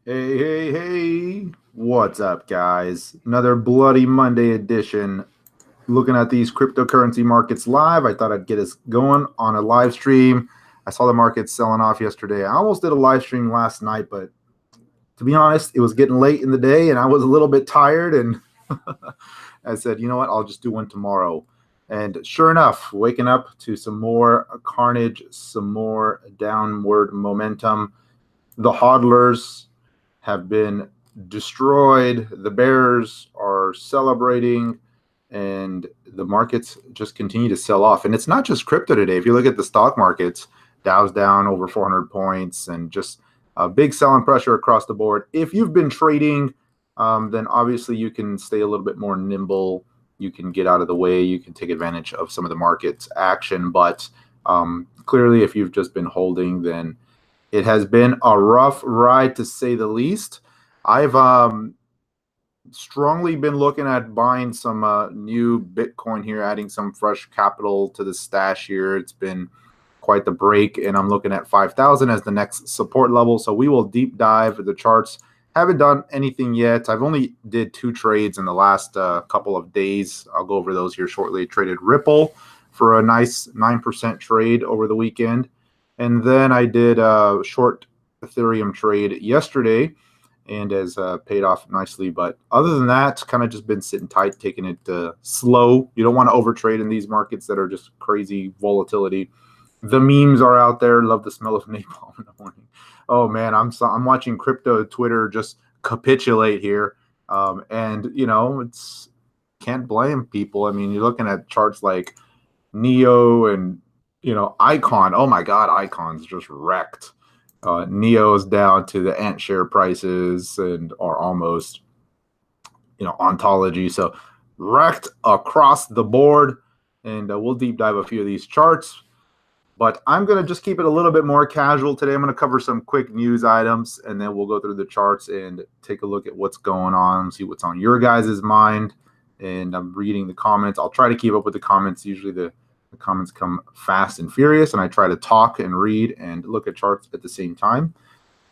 Hey, hey, hey. What's up, guys? Another Bloody Monday edition. Looking at these cryptocurrency markets live. I thought I'd get us going on a live stream. I saw the markets selling off yesterday. I almost did a live stream last night, but to be honest, it was getting late in the day and I was a little bit tired. And I said, you know what? I'll just do one tomorrow. And sure enough, waking up to some more carnage, some more downward momentum. The hodlers have been destroyed. The bears are celebrating, and the markets just continue to sell off. And it's not just crypto today. If you look at the stock markets, Dow's down over 400 points, and just a big selling pressure across the board. If you've been trading, then obviously you can stay a little bit more nimble. You can get out of the way. You can take advantage of some of the market's action. But clearly, if you've just been holding, then it has been a rough ride, to say the least. I've strongly been looking at buying some new Bitcoin here, adding some fresh capital to the stash here. It's been quite the break, and I'm looking at 5,000 as the next support level. So we will deep dive the charts. Haven't done anything yet. I've only did 2 trades in the last couple of days. I'll go over those here shortly. Traded Ripple for a nice 9% trade over the weekend. And then I did a short Ethereum trade yesterday, and has paid off nicely. But other than that, kind of just been sitting tight, taking it slow. You don't want to overtrade in these markets that are just crazy volatility. The memes are out there. Love the smell of napalm in the morning. Oh man, I'm watching crypto Twitter just capitulate here, and it's can't blame people. I mean, you're looking at charts like Neo and Icon. Oh my God, Icon's just wrecked. Neo's down to the ant share prices and are almost, ontology. So wrecked across the board. And we'll deep dive a few of these charts. But I'm going to just keep it a little bit more casual today. I'm going to cover some quick news items, and then we'll go through the charts and take a look at what's going on, see what's on your guys' mind. And I'm reading the comments. I'll try to keep up with the comments. Usually the comments come fast and furious, and I try to talk and read and look at charts at the same time.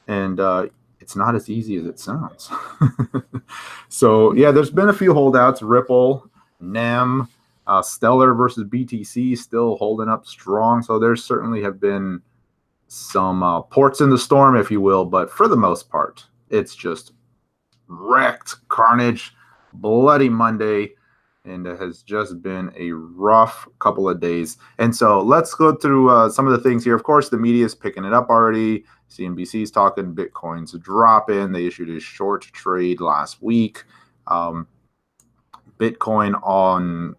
And it's not as easy as it sounds. So, yeah, there's been a few holdouts. Ripple, NEM, Stellar versus BTC still holding up strong. So there certainly have been some ports in the storm, if you will. But for the most part, it's just wrecked carnage, Bloody Monday. And it has just been a rough couple of days. And so let's go through some of the things here. Of course, the media is picking it up already. CNBC's talking Bitcoin's dropping. They issued a short trade last week. Bitcoin on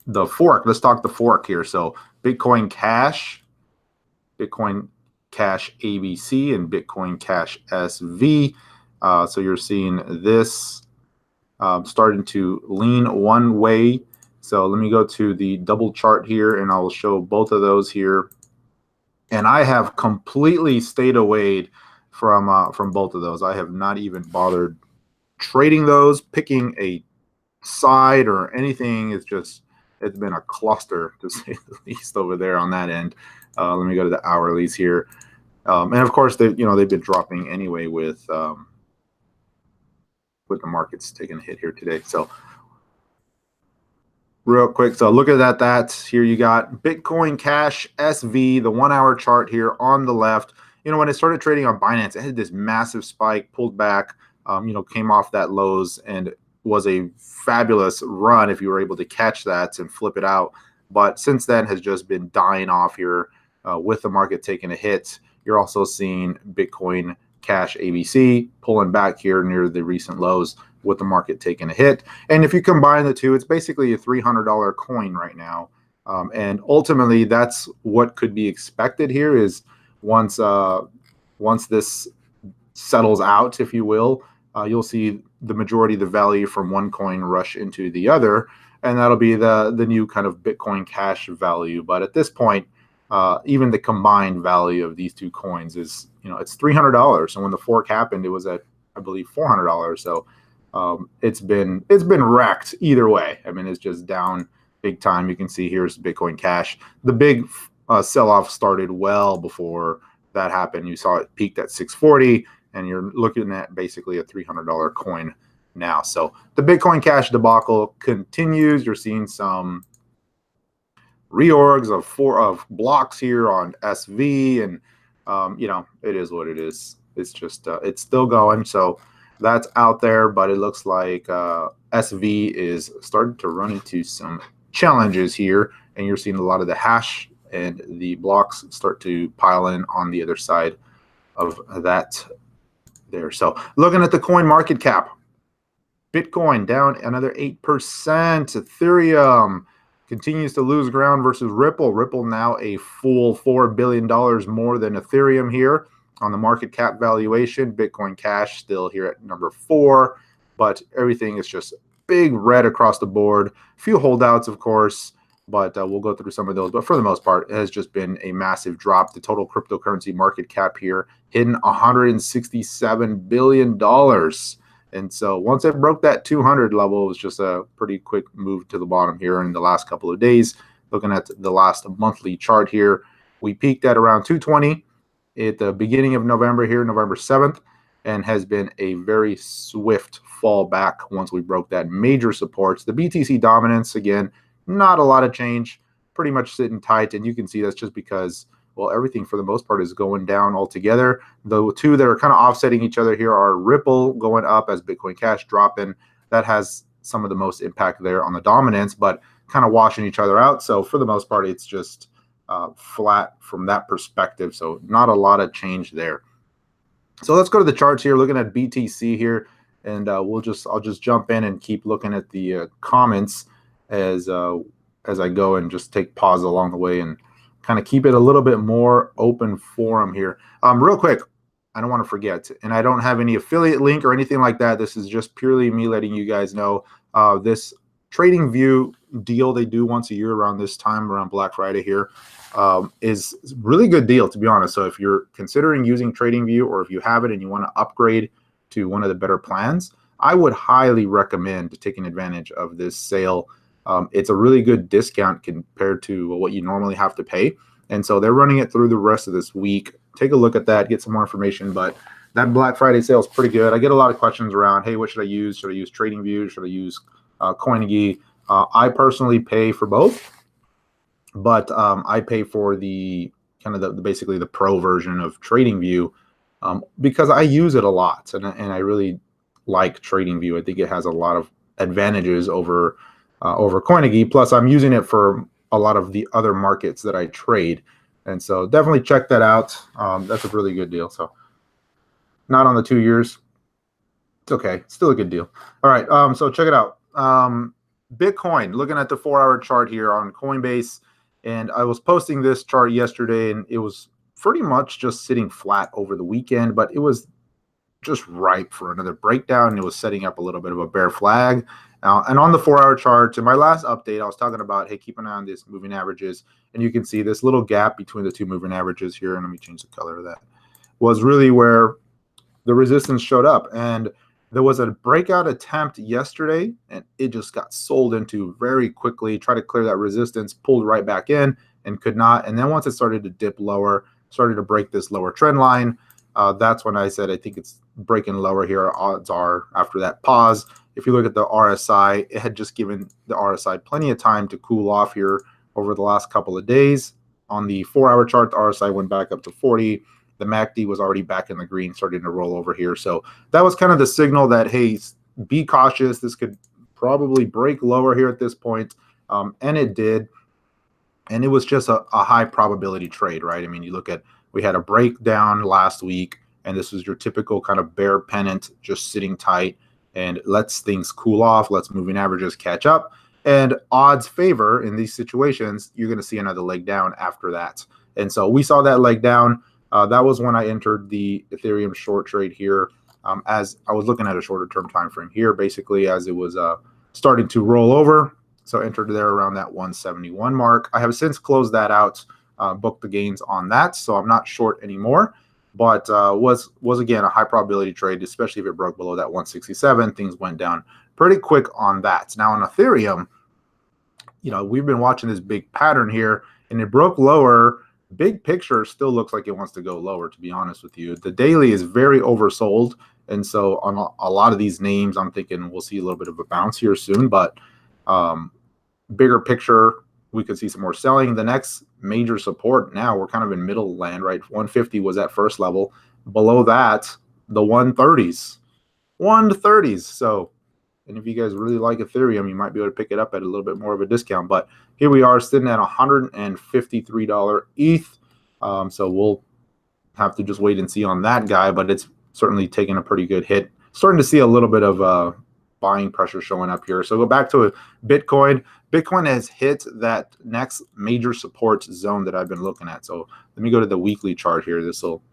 the fork. Let's talk the fork here. So Bitcoin Cash ABC, and Bitcoin Cash SV. So you're seeing this starting to lean one way. So let me go to the double chart here, and I'll show both of those here. And I have completely stayed away from both of those. I have not even bothered trading those, picking a side or anything. It's been a cluster, to say the least, over there on that end. Let me go to the hourlies here, and of course they've been dropping anyway with the markets taking a hit here today. So real quick, so look at that. That's here you got Bitcoin Cash SV, the 1 hour chart here on the left. When it started trading on Binance, it had this massive spike, pulled back, came off that lows, and was a fabulous run if you were able to catch that and flip it out. But since then has just been dying off here with the market taking a hit. You're also seeing Bitcoin Cash ABC pulling back here near the recent lows with the market taking a hit. And if you combine the two, it's basically a $300 coin right now. And ultimately, that's what could be expected here is once this settles out, if you will, you'll see the majority of the value from one coin rush into the other. And that'll be the new kind of Bitcoin Cash value. But at this point, even the combined value of these two coins is, it's $300. And when the fork happened, it was at, I believe, $400. So it's been wrecked either way. I mean, it's just down big time. You can see here's Bitcoin Cash. The big sell-off started well before that happened. You saw it peaked at 640, and you're looking at basically a $300 coin now. So the Bitcoin Cash debacle continues. You're seeing some reorgs of blocks here on SV, and it is what it is. It's just it's still going, so that's out there. But it looks like SV is starting to run into some challenges here, and you're seeing a lot of the hash and the blocks start to pile in on the other side of that there. So looking at the coin market cap, Bitcoin down another 8%. Ethereum continues to lose ground versus Ripple. Ripple now a full $4 billion more than Ethereum here on the market cap valuation. Bitcoin Cash still here at number 4, but everything is just big red across the board. A few holdouts, of course, but we'll go through some of those. But for the most part, it has just been a massive drop. The total cryptocurrency market cap here hitting $167 billion. And so once it broke that 200 level, it was just a pretty quick move to the bottom here in the last couple of days. Looking at the last monthly chart here, we peaked at around 220 at the beginning of November here, November 7th, and has been a very swift fall back once we broke that major supports. The BTC dominance, again, not a lot of change, pretty much sitting tight. And you can see that's just because, well, everything for the most part is going down altogether. The two that are kind of offsetting each other here are Ripple going up as Bitcoin Cash dropping. That has some of the most impact there on the dominance, but kind of washing each other out. So for the most part, it's just flat from that perspective. So not a lot of change there. So let's go to the charts here, looking at BTC here, and I'll just jump in and keep looking at the comments as I go, and just take pause along the way and kind of keep it a little bit more open forum here. Real quick, I don't want to forget, and I don't have any affiliate link or anything like that. This is just purely me letting you guys know this TradingView deal they do once a year around this time, around Black Friday here, is a really good deal, to be honest. So if you're considering using TradingView, or if you have it and you want to upgrade to one of the better plans, I would highly recommend taking advantage of this sale. It's a really good discount compared to what you normally have to pay. And so they're running it through the rest of this week. Take a look at that, get some more information. But that Black Friday sale is pretty good. I get a lot of questions around, hey, what should I use? Should I use TradingView? Should I use CoinGee? I personally pay for both, but I pay for the kind of basically the pro version of TradingView because I use it a lot, and I really like TradingView. I think it has a lot of advantages over CoinGee. Plus, I'm using it for a lot of the other markets that I trade, and so definitely check that out. That's a really good deal. So not on the 2 years. It's okay. It's still a good deal. All right. So check it out. Bitcoin, looking at the 4-hour chart here on Coinbase, and I was posting this chart yesterday, and it was pretty much just sitting flat over the weekend, but it was just ripe for another breakdown. It was setting up a little bit of a bear flag. And on the 4-hour chart, in my last update, I was talking about, hey, keep an eye on these moving averages, and you can see this little gap between the two moving averages here, and let me change the color of that, was really where the resistance showed up. And there was a breakout attempt yesterday, and it just got sold into very quickly. Tried to clear that resistance, pulled right back in, and could not. And then once it started to dip lower, started to break this lower trend line, that's when I said I think it's breaking lower here. Odds are after that pause. If you look at the RSI, it had just given the RSI plenty of time to cool off here over the last couple of days. On the 4-hour chart, the RSI went back up to 40. The MACD was already back in the green, starting to roll over here. So that was kind of the signal that, hey, be cautious. This could probably break lower here at this point. And it did. And it was just a high probability trade, right? I mean, you look at, we had a breakdown last week, and this was your typical kind of bear pennant, just sitting tight and lets things cool off, lets moving averages catch up. And odds favor in these situations, you're going to see another leg down after that. And so we saw that leg down. That was when I entered the Ethereum short trade here, as I was looking at a shorter term time frame here, basically as it was starting to roll over. So entered there around that 171 mark. I have since closed that out, booked the gains on that, so I'm not short anymore. But was again a high probability trade, especially if it broke below that 167. Things went down pretty quick on that. Now on Ethereum, we've been watching this big pattern here, and it broke lower big picture still looks like it wants to go lower, to be honest with you. The daily is very oversold. And so on a lot of these names, I'm thinking we'll see a little bit of a bounce here soon. But bigger picture, we could see some more selling. The next major support now, we're kind of in middle land, right? 150 was at first level. Below that, the 130s. 130s. So, and if you guys really like Ethereum, you might be able to pick it up at a little bit more of a discount. But here we are sitting at $153 ETH. So we'll have to just wait and see on that guy, but it's certainly taken a pretty good hit. Starting to see a little bit of buying pressure showing up here. So go back to Bitcoin. Bitcoin has hit that next major support zone that I've been looking at. So let me go to the weekly chart here. This will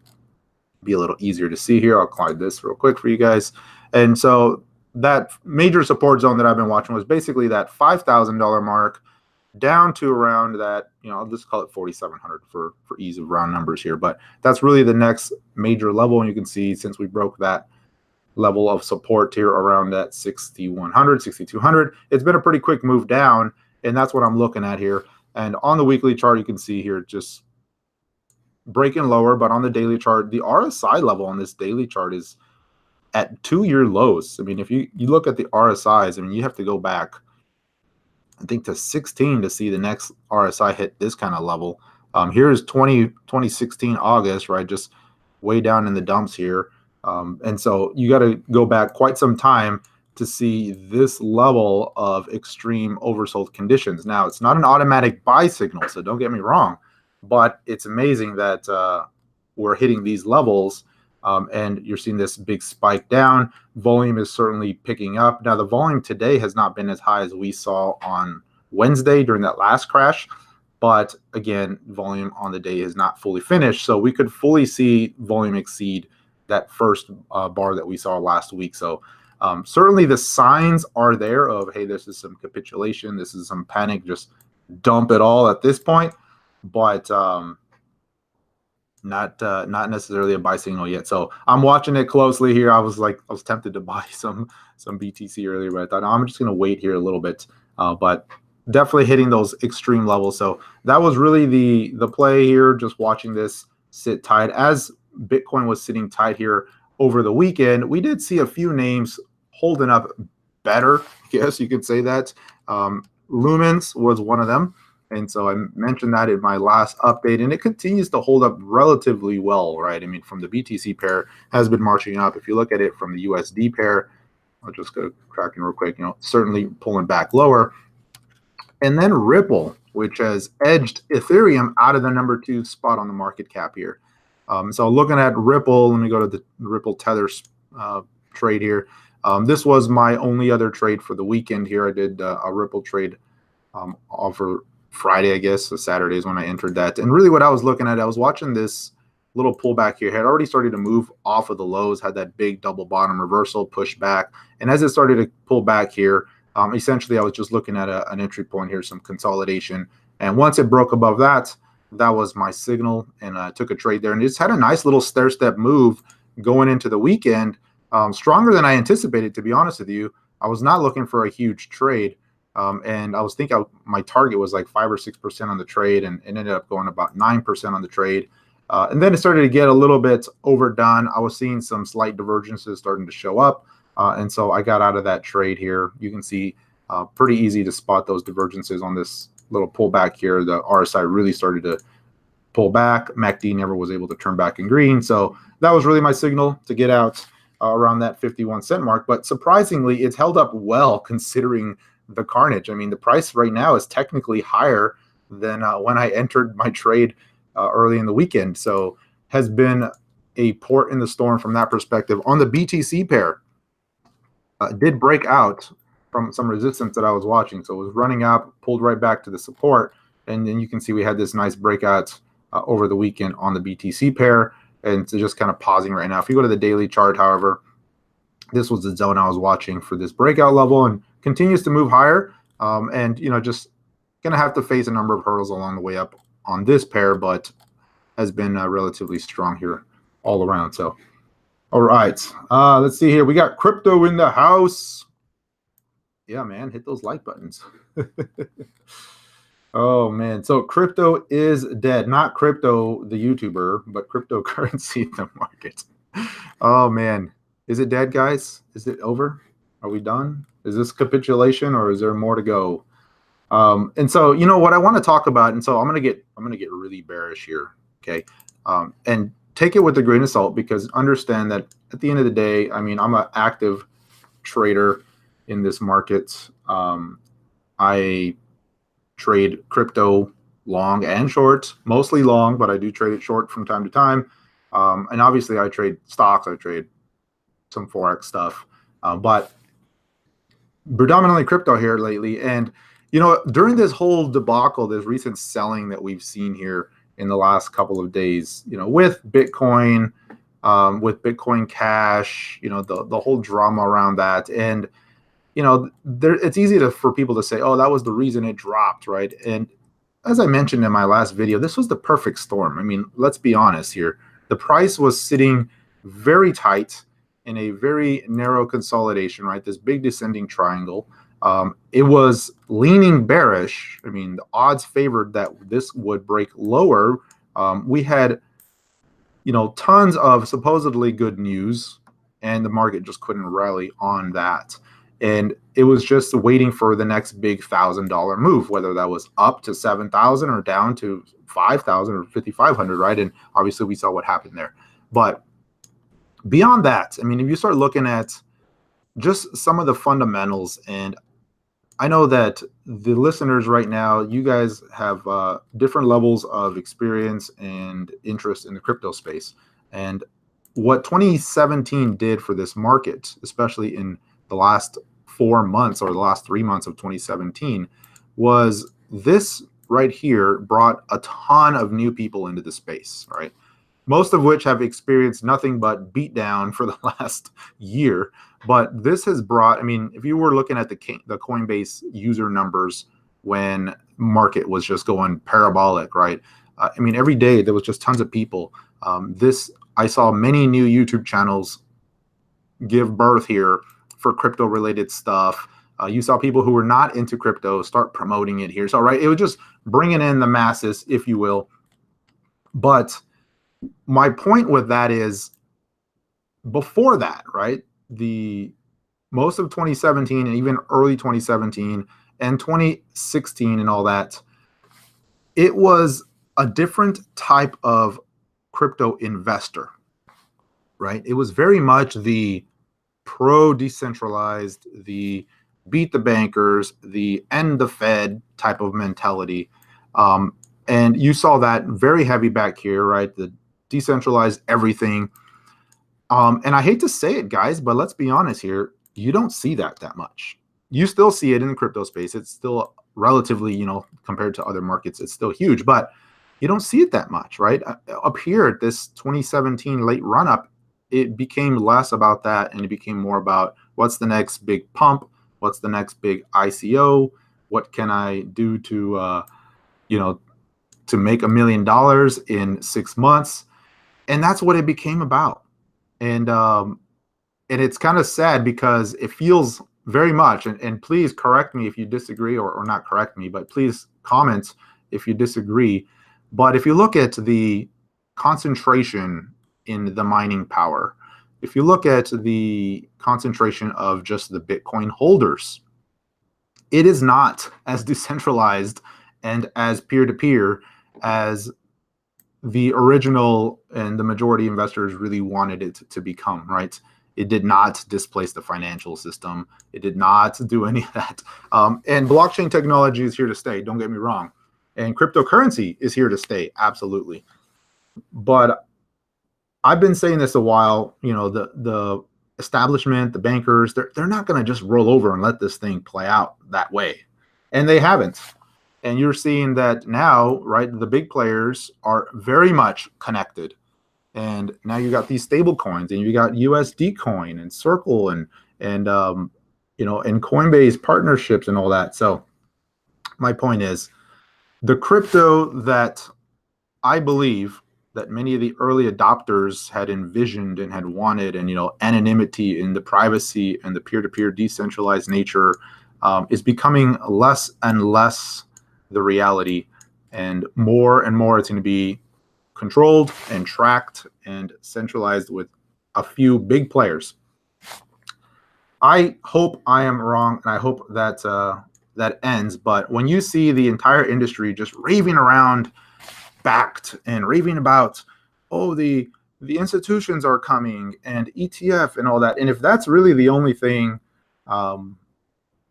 be a little easier to see here. I'll slide this real quick for you guys. And so that major support zone that I've been watching was basically that $5,000 mark down to around that, I'll just call it 4,700 for ease of round numbers here. But that's really the next major level. And you can see since we broke that level of support here around that 6,100, 6,200, it's been a pretty quick move down. And that's what I'm looking at here. And on the weekly chart, you can see here just breaking lower. But on the daily chart, the RSI level on this daily chart is at 2-year lows. I mean, if you look at the RSIs, I mean, you have to go back, I think, to 16 to see the next RSI hit this kind of level. Here's 2016 August, right? Just way down in the dumps here. And so you got to go back quite some time to see this level of extreme oversold conditions. Now, it's not an automatic buy signal, so don't get me wrong, but it's amazing that we're hitting these levels. And you're seeing this big spike down. Volume is certainly picking up. Now, the volume today has not been as high as we saw on Wednesday during that last crash. But again, volume on the day is not fully finished. So we could fully see volume exceed that first bar that we saw last week. So certainly the signs are there of, hey, this is some capitulation. This is some panic. Just dump it all at this point. But not necessarily a buy signal yet. So I'm watching it closely here. I was tempted to buy some BTC earlier, but I thought, no, I'm just going to wait here a little bit. But definitely hitting those extreme levels. So that was really the play here, just watching this sit tight. As Bitcoin was sitting tight here over the weekend, we did see a few names holding up better. I guess you could say that. Lumens was one of them. And so I mentioned that in my last update, and it continues to hold up relatively well, right? I mean, from the BTC pair has been marching up. If you look at it from the USD pair, I'll just go cracking real quick, certainly pulling back lower. And then Ripple, which has edged Ethereum out of the number 2 spot on the market cap here. So looking at Ripple, let me go to the Ripple Tether trade here. This was my only other trade for the weekend here. I did a Ripple trade offer Friday, I guess. So Saturday is when I entered that. And really what I was looking at, I was watching this little pullback here. It had already started to move off of the lows, had that big double bottom reversal, push back. And as it started to pull back here, essentially I was just looking at an entry point here, some consolidation. And once it broke above that, that was my signal. And I took a trade there. And it just had a nice little stair-step move going into the weekend. Stronger than I anticipated, to be honest with you. I was not looking for a huge trade. And I was thinking my target was like 5 or 6% on the trade, and it ended up going about 9% on the trade. And then it started to get a little bit overdone. I was seeing some slight divergences starting to show up. And so I got out of that trade here. You can see pretty easy to spot those divergences on this little pullback here. The RSI really started to pull back. MACD never was able to turn back in green. So that was really my signal to get out around that 51 cent mark. But surprisingly, it's held up well considering the carnage. I mean, the price right now is technically higher than when I entered my trade early in the weekend. So has been a port in the storm from that perspective. On the BTC pair, did break out from some resistance that I was watching. So it was running up, pulled right back to the support. And then you can see we had this nice breakout over the weekend on the BTC pair. And it's just kind of pausing right now. If you go to the daily chart, however, this was the zone I was watching for this breakout level and continues to move higher. And, just going to have to face a number of hurdles along the way up on this pair, but has been relatively strong here all around. So, all right, let's see here. We got crypto in the house. Yeah, man, hit those like buttons. Oh man, so crypto is dead. Not crypto the YouTuber, but cryptocurrency the market. Oh man, is it dead, guys? Is it over? Are we done? Is this capitulation or is there more to go? And so what I want to talk about, and so I'm gonna get really bearish here, okay? And take it with a grain of salt because understand that at the end of the day, I mean, I'm an active trader in this market. I trade crypto long and short, mostly long, but I do trade it short from time to time. And obviously, I trade stocks, I trade some forex stuff, but predominantly crypto here lately. And during this whole debacle, this recent selling that we've seen here in the last couple of days, with Bitcoin Cash, the whole drama around that, and it's easy for people to say, oh, that was the reason it dropped, right? And as I mentioned in my last video, this was the perfect storm. I mean, let's be honest here. The price was sitting very tight in a very narrow consolidation, right? This big descending triangle. It was leaning bearish. I mean, the odds favored that this would break lower. We had, tons of supposedly good news, and the market just couldn't rally on that. And it was just waiting for the next big $1,000 move, whether that was up to 7,000 or down to 5,000 or 5,500, right? And obviously we saw what happened there. But beyond that, I mean, if you start looking at just some of the fundamentals, and I know that the listeners right now, you guys have different levels of experience and interest in the crypto space. And what 2017 did for this market, especially in the last 4 months or the last 3 months of 2017, was this right here brought a ton of new people into the space, right? Most of which have experienced nothing but beatdown for the last year. But this has brought, I mean, if you were looking at the Coinbase user numbers when market was just going parabolic, right? I mean, every day there was just tons of people. I saw many new YouTube channels give birth here for crypto related stuff. You saw people who were not into crypto start promoting it here. So, right, it was just bringing in the masses, if you will. But my point with that is, before that, right, the most of 2017 and even early 2017 and 2016 and all that, it was a different type of crypto investor, right? It was very much the pro decentralized, the beat the bankers, the end the Fed type of mentality. And you saw that very heavy back here, right? The decentralized everything. And I hate to say it, guys, but let's be honest here. You don't see that much. You still see it in the crypto space. It's still relatively, compared to other markets, it's still huge, but you don't see it that much, right? Up here at this 2017 late run up, it became less about that and it became more about what's the next big pump, what's the next big ICO, what can I do to, to make $1 million in 6 months, and that's what it became about. And it's kind of sad because it feels very much, and please correct me if you disagree, or not correct me, but please comment if you disagree. But if you look at the concentration in the mining power, if you look at the concentration of just the Bitcoin holders, it is not as decentralized and as peer-to-peer as the original and the majority investors really wanted it to become, right? It did not displace the financial system. It did not do any of that. And blockchain technology is here to stay, don't get me wrong. And cryptocurrency is here to stay, absolutely. But I've been saying this a while, the establishment, the bankers, they're not going to just roll over and let this thing play out that way. And they haven't. And you're seeing that now, right? The big players are very much connected. And now you got these stable coins, and you got USD coin and Circle and Coinbase partnerships and all that. So my point is, the crypto that I believe that many of the early adopters had envisioned and had wanted, and anonymity and the privacy and the peer-to-peer decentralized nature, is becoming less and less the reality, and more it's going to be controlled and tracked and centralized with a few big players. I hope I am wrong, and I hope that that ends. But when you see the entire industry just raving around, backed and raving about, oh, the institutions are coming and ETF and all that, and if that's really the only thing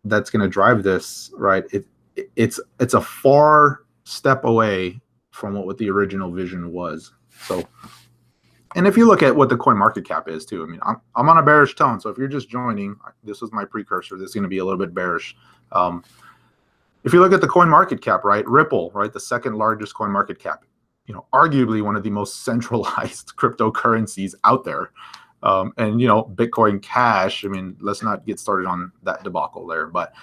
that's going to drive this, right? It's a far step away from what the original vision was. So, and if you look at what the coin market cap is too, I mean, I'm on a bearish tone. So if you're just joining, this was my precursor. This is going to be a little bit bearish. If you look at the coin market cap, right, Ripple, right, the second largest coin market cap, you know, arguably one of the most centralized cryptocurrencies out there. And, you know, Bitcoin Cash, I mean, let's not get started on that debacle there, but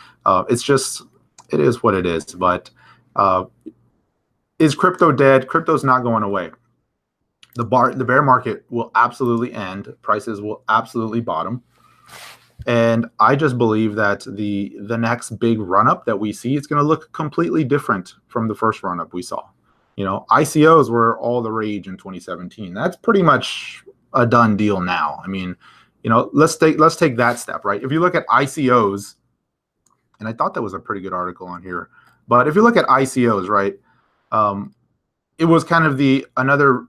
it's just, it is what it is. But is crypto dead? Crypto's not going away. The bear market will absolutely end. Prices will absolutely bottom. And I just believe that the next big run-up that we see is going to look completely different from the first run-up we saw. You know, ICOs were all the rage in 2017. That's pretty much a done deal now. I mean, you know, let's take that step, right? If you look at ICOs, and I thought that was a pretty good article on here, but if you look at ICOs, right, it was kind of the another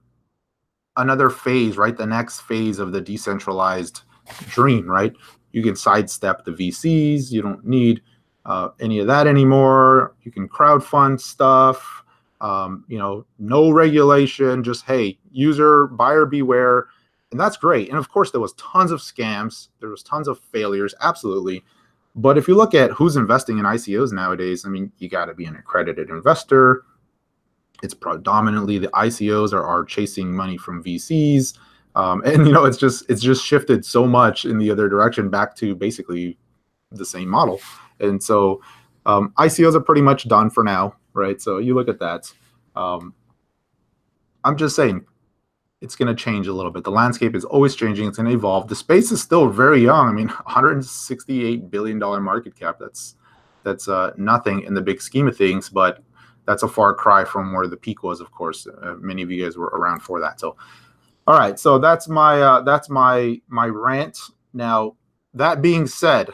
phase, right? The next phase of the decentralized dream, right? You can sidestep the VCs. You don't need any of that anymore. You can crowdfund stuff. You know, no regulation, just, hey, buyer beware. And that's great. And of course, there was tons of scams. There was tons of failures. Absolutely. But if you look at who's investing in ICOs nowadays, I mean, you got to be an accredited investor. It's predominantly the ICOs are chasing money from VCs. And, you know, it's just shifted so much in the other direction back to basically the same model. And so ICOs are pretty much done for now, right? So you look at that. I'm just saying it's going to change a little bit. The landscape is always changing. It's going to evolve. The space is still very young. I mean, $168 billion market cap. That's nothing in the big scheme of things, but that's a far cry from where the peak was, of course. Many of you guys were around for that. So, all right. So that's my rant. Now, that being said,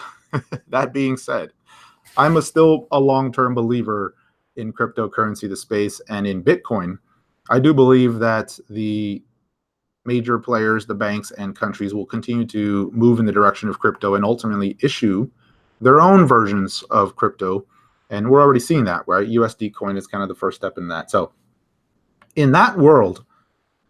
I'm still a long-term believer in cryptocurrency, the space, and in Bitcoin. I do believe that the major players, the banks and countries, will continue to move in the direction of crypto and ultimately issue their own versions of crypto. And we're already seeing that, right? USD coin is kind of the first step in that. So in that world,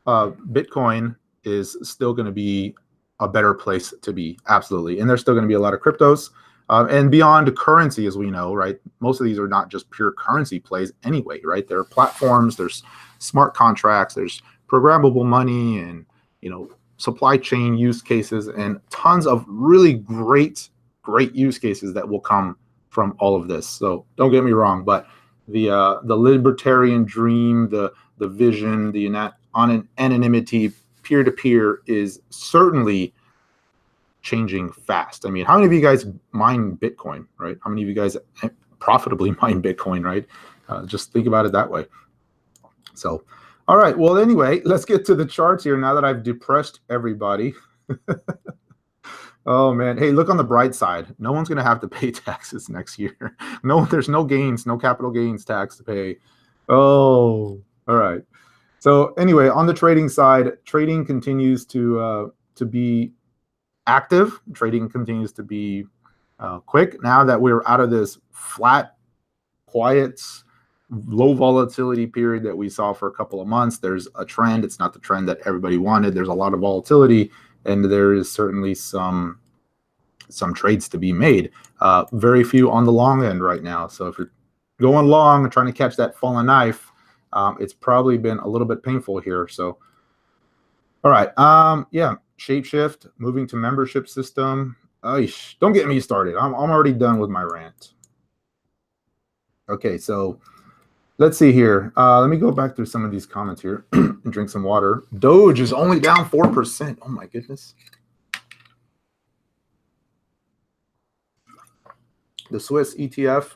Bitcoin is still going to be a better place to be. Absolutely. And there's still going to be a lot of cryptos. And beyond currency, as we know, right? Most of these are not just pure currency plays anyway, right? There are platforms, there's smart contracts, there's programmable money, and, you know, supply chain use cases, and tons of really great use cases that will come from all of this. So don't get me wrong, but the libertarian dream, the vision, the anonymity, peer-to-peer is certainly changing fast. I mean, how many of you guys mine Bitcoin, right? How many of you guys profitably mine Bitcoin, right? Just think about it that way. So, all right. Well, anyway, let's get to the charts here now that I've depressed everybody. Oh, man. Hey, look on the bright side. No one's going to have to pay taxes next year. No, there's no gains, no capital gains tax to pay. Oh, all right. So anyway, on the trading side, trading continues to be active. Trading continues to be quick. Now that we're out of this flat, quiet, low volatility period that we saw for a couple of months, there's a trend. It's not the trend that everybody wanted. There's a lot of volatility, and there is certainly some trades to be made. Very few on the long end right now. So if you're going long and trying to catch that fallen knife, it's probably been a little bit painful here. So, all right. Yeah. Shapeshift, moving to membership system. Don't get me started. I'm already done with my rant. Okay. So let's see here. Let me go back through some of these comments here and drink some water. Doge is only down 4%. Oh my goodness. The Swiss ETF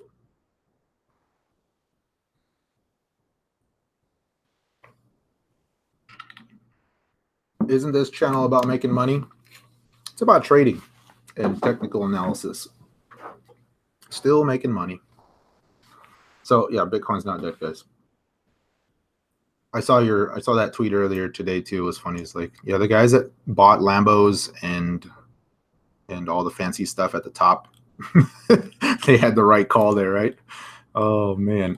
Isn't this channel about making money? It's about trading and technical analysis. Still making money. So yeah, Bitcoin's not dead, guys. I saw that tweet earlier today too. It was funny. It's like, yeah, the guys that bought Lambos and all the fancy stuff at the top, they had the right call there, right? Oh man.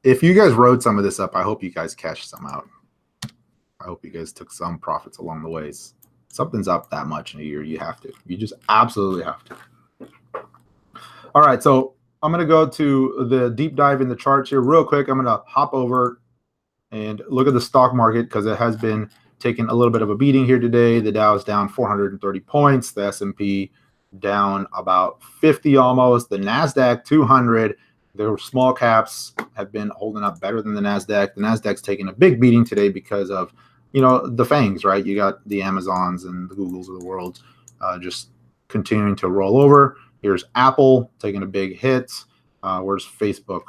If you guys wrote some of this up, I hope you guys cashed some out. I hope you guys took some profits along the ways. Something's up that much in a year. You have to. You just absolutely have to. All right, so I'm going to go to the deep dive in the charts here real quick. I'm going to hop over and look at the stock market because it has been taking a little bit of a beating here today. The Dow is down 430 points. The S&P down about 50 almost. The NASDAQ 200. Their small caps have been holding up better than the NASDAQ. The NASDAQ's taking a big beating today because of, you know, the FANGs, right? You got the Amazons and the Googles of the world just continuing to roll over. Here's Apple taking a big hit. Where's Facebook?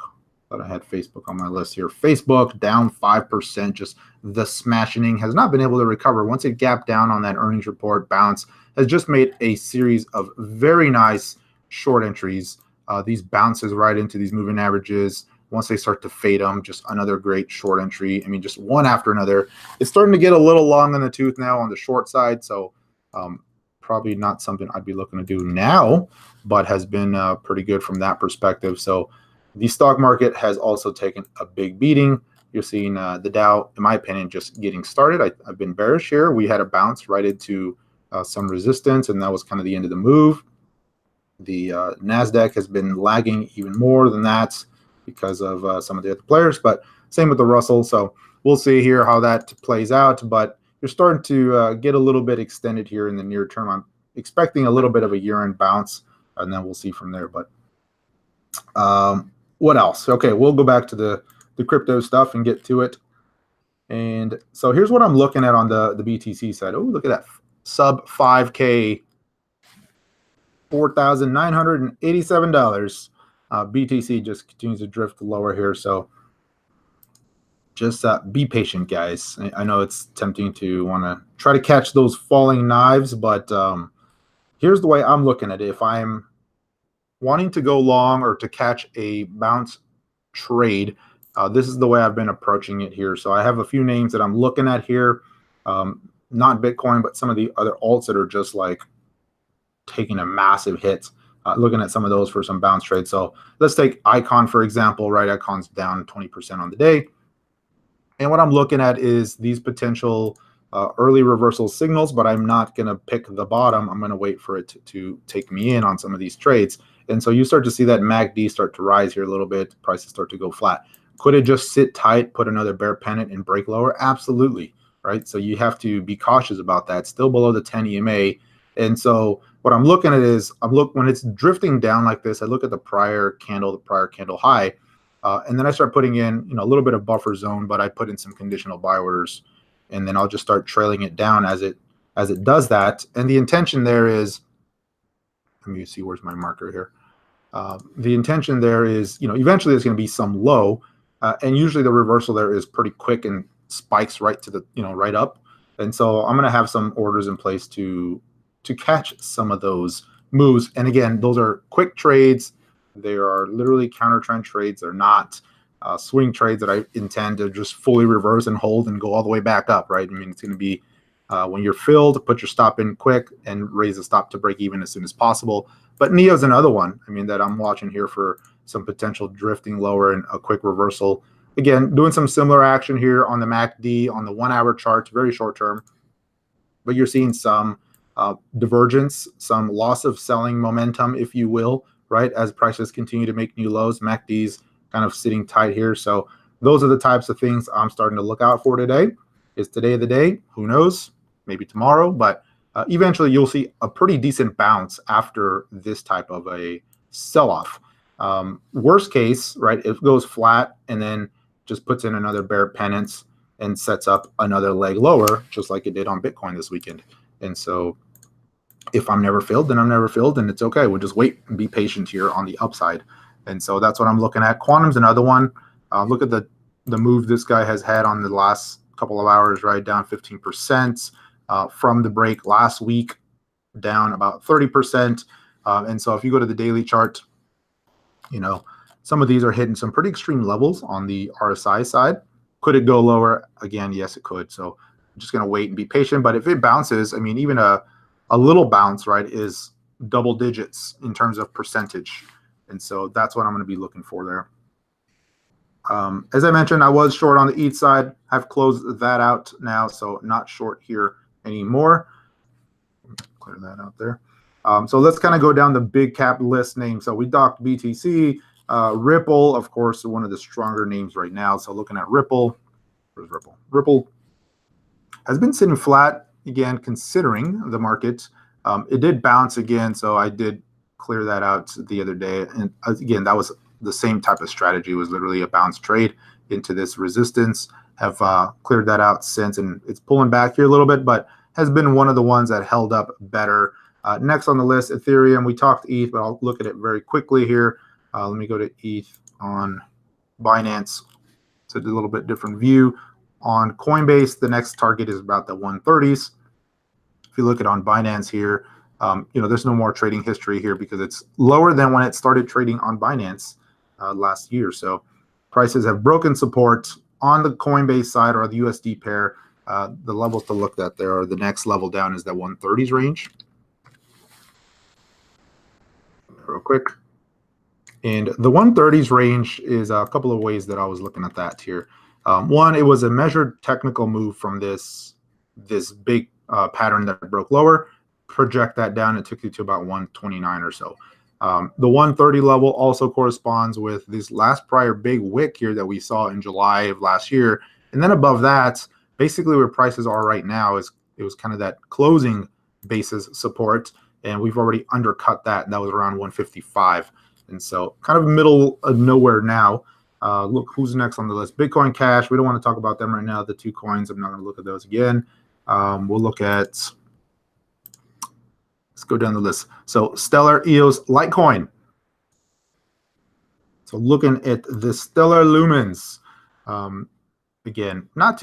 Thought I had Facebook on my list here. Facebook down 5%. Just the smashing has not been able to recover. Once it gapped down on that earnings report bounce, has just made a series of very nice short entries. These bounces right into these moving averages. Once they start to fade them, just another great short entry. I mean, just one after another. It's starting to get a little long in the tooth now on the short side. So probably not something I'd be looking to do now, but has been pretty good from that perspective. So the stock market has also taken a big beating. You're seeing the Dow, in my opinion, just getting started. I've been bearish here. We had a bounce right into some resistance, and that was kind of the end of the move. The NASDAQ has been lagging even more than that because of some of the other players, but same with the Russell. So we'll see here how that plays out, but you're starting to get a little bit extended here in the near term. I'm expecting a little bit of a year-end bounce, and then we'll see from there. But what else? Okay, we'll go back to the crypto stuff and get to it. And so here's what I'm looking at on the BTC side. Oh, look at that. Sub 5K, $4,987. BTC just continues to drift lower here. So just be patient, guys. I know it's tempting to want to try to catch those falling knives, but here's the way I'm looking at it. If I'm wanting to go long or to catch a bounce trade, this is the way I've been approaching it here. So I have a few names that I'm looking at here, not Bitcoin, but some of the other alts that are just like taking a massive hit. Looking at some of those for some bounce trades. So let's take Icon, for example, right? Icon's down 20% on the day. And what I'm looking at is these potential early reversal signals, but I'm not going to pick the bottom. I'm going to wait for it to take me in on some of these trades. And so you start to see that MACD start to rise here a little bit. Prices start to go flat. Could it just sit tight, put another bear pennant and break lower? Absolutely, right? So you have to be cautious about that. Still below the 10 EMA. And so what I'm looking at is, when it's drifting down like this, I look at the prior candle high, and then I start putting in, a little bit of buffer zone, but I put in some conditional buy orders, and then I'll just start trailing it down as it does that. And the intention there is, let me see, where's my marker here? The intention there is, eventually there's going to be some low, and usually the reversal there is pretty quick and spikes right to the, right up. And so I'm going to have some orders in place to catch some of those moves. And again, those are quick trades. They are literally counter trend trades. They're not swing trades that I intend to just fully reverse and hold and go all the way back up, right? I mean, it's going to be when you're filled, put your stop in quick and raise the stop to break even as soon as possible. But NEO's another one, that I'm watching here for some potential drifting lower and a quick reversal. Again, doing some similar action here on the MACD, on the 1 hour charts, very short term. But you're seeing some divergence, some loss of selling momentum, if you will, right? As prices continue to make new lows, MACD's kind of sitting tight here. So those are the types of things I'm starting to look out for today. Is today the day? Who knows? Maybe tomorrow, but eventually you'll see a pretty decent bounce after this type of a sell-off. Worst case, right? It goes flat and then just puts in another bear pennant and sets up another leg lower, just like it did on Bitcoin this weekend. And so if I'm never filled, then I'm never filled, and it's okay. We'll just wait and be patient here on the upside. And so that's what I'm looking at. Quantum's another one. Look at the move this guy has had on the last couple of hours, right? Down 15%. from the break last week, down about 30%. And so if you go to the daily chart, some of these are hitting some pretty extreme levels on the RSI side. Could it go lower? Again, yes, it could. So I'm just going to wait and be patient. But if it bounces, I mean, even a little bounce, right, is double digits in terms of percentage. And so that's what I'm going to be looking for there. As I mentioned, I was short on the ETH side. I've closed that out now, so not short here anymore. Clear that out there. So let's kind of go down the big cap list names. So we docked BTC, Ripple, of course, one of the stronger names right now. So looking at Ripple, where's Ripple? Ripple has been sitting flat again, considering the market. It did bounce again, so I did clear that out the other day. And again, that was the same type of strategy. It was literally a bounce trade into this resistance. Have cleared that out since, and it's pulling back here a little bit, but has been one of the ones that held up better. Next on the list, Ethereum. We talked ETH, but I'll look at it very quickly here. Let me go to ETH on Binance. It's a little bit different view. On Coinbase, the next target is about the 130s. If you look at on Binance here, there's no more trading history here because it's lower than when it started trading on Binance last year. So prices have broken support on the Coinbase side or the USD pair. The levels to look at there, or the next level down, is that 130s range. Real quick. And the 130s range is a couple of ways that I was looking at that here. One, it was a measured technical move from this big pattern that broke lower. Project that down, it took you to about 129 or so. The 130 level also corresponds with this last prior big wick here that we saw in July of last year. And then above that, basically where prices are right now, it was kind of that closing basis support. And we've already undercut that. That was around 155. And so kind of middle of nowhere now. Look, who's next on the list? Bitcoin Cash. We don't want to talk about them right now. The two coins, I'm not going to look at those again. We'll look at, let's go down the list. So Stellar, EOS, Litecoin. So looking at the Stellar Lumens, again, not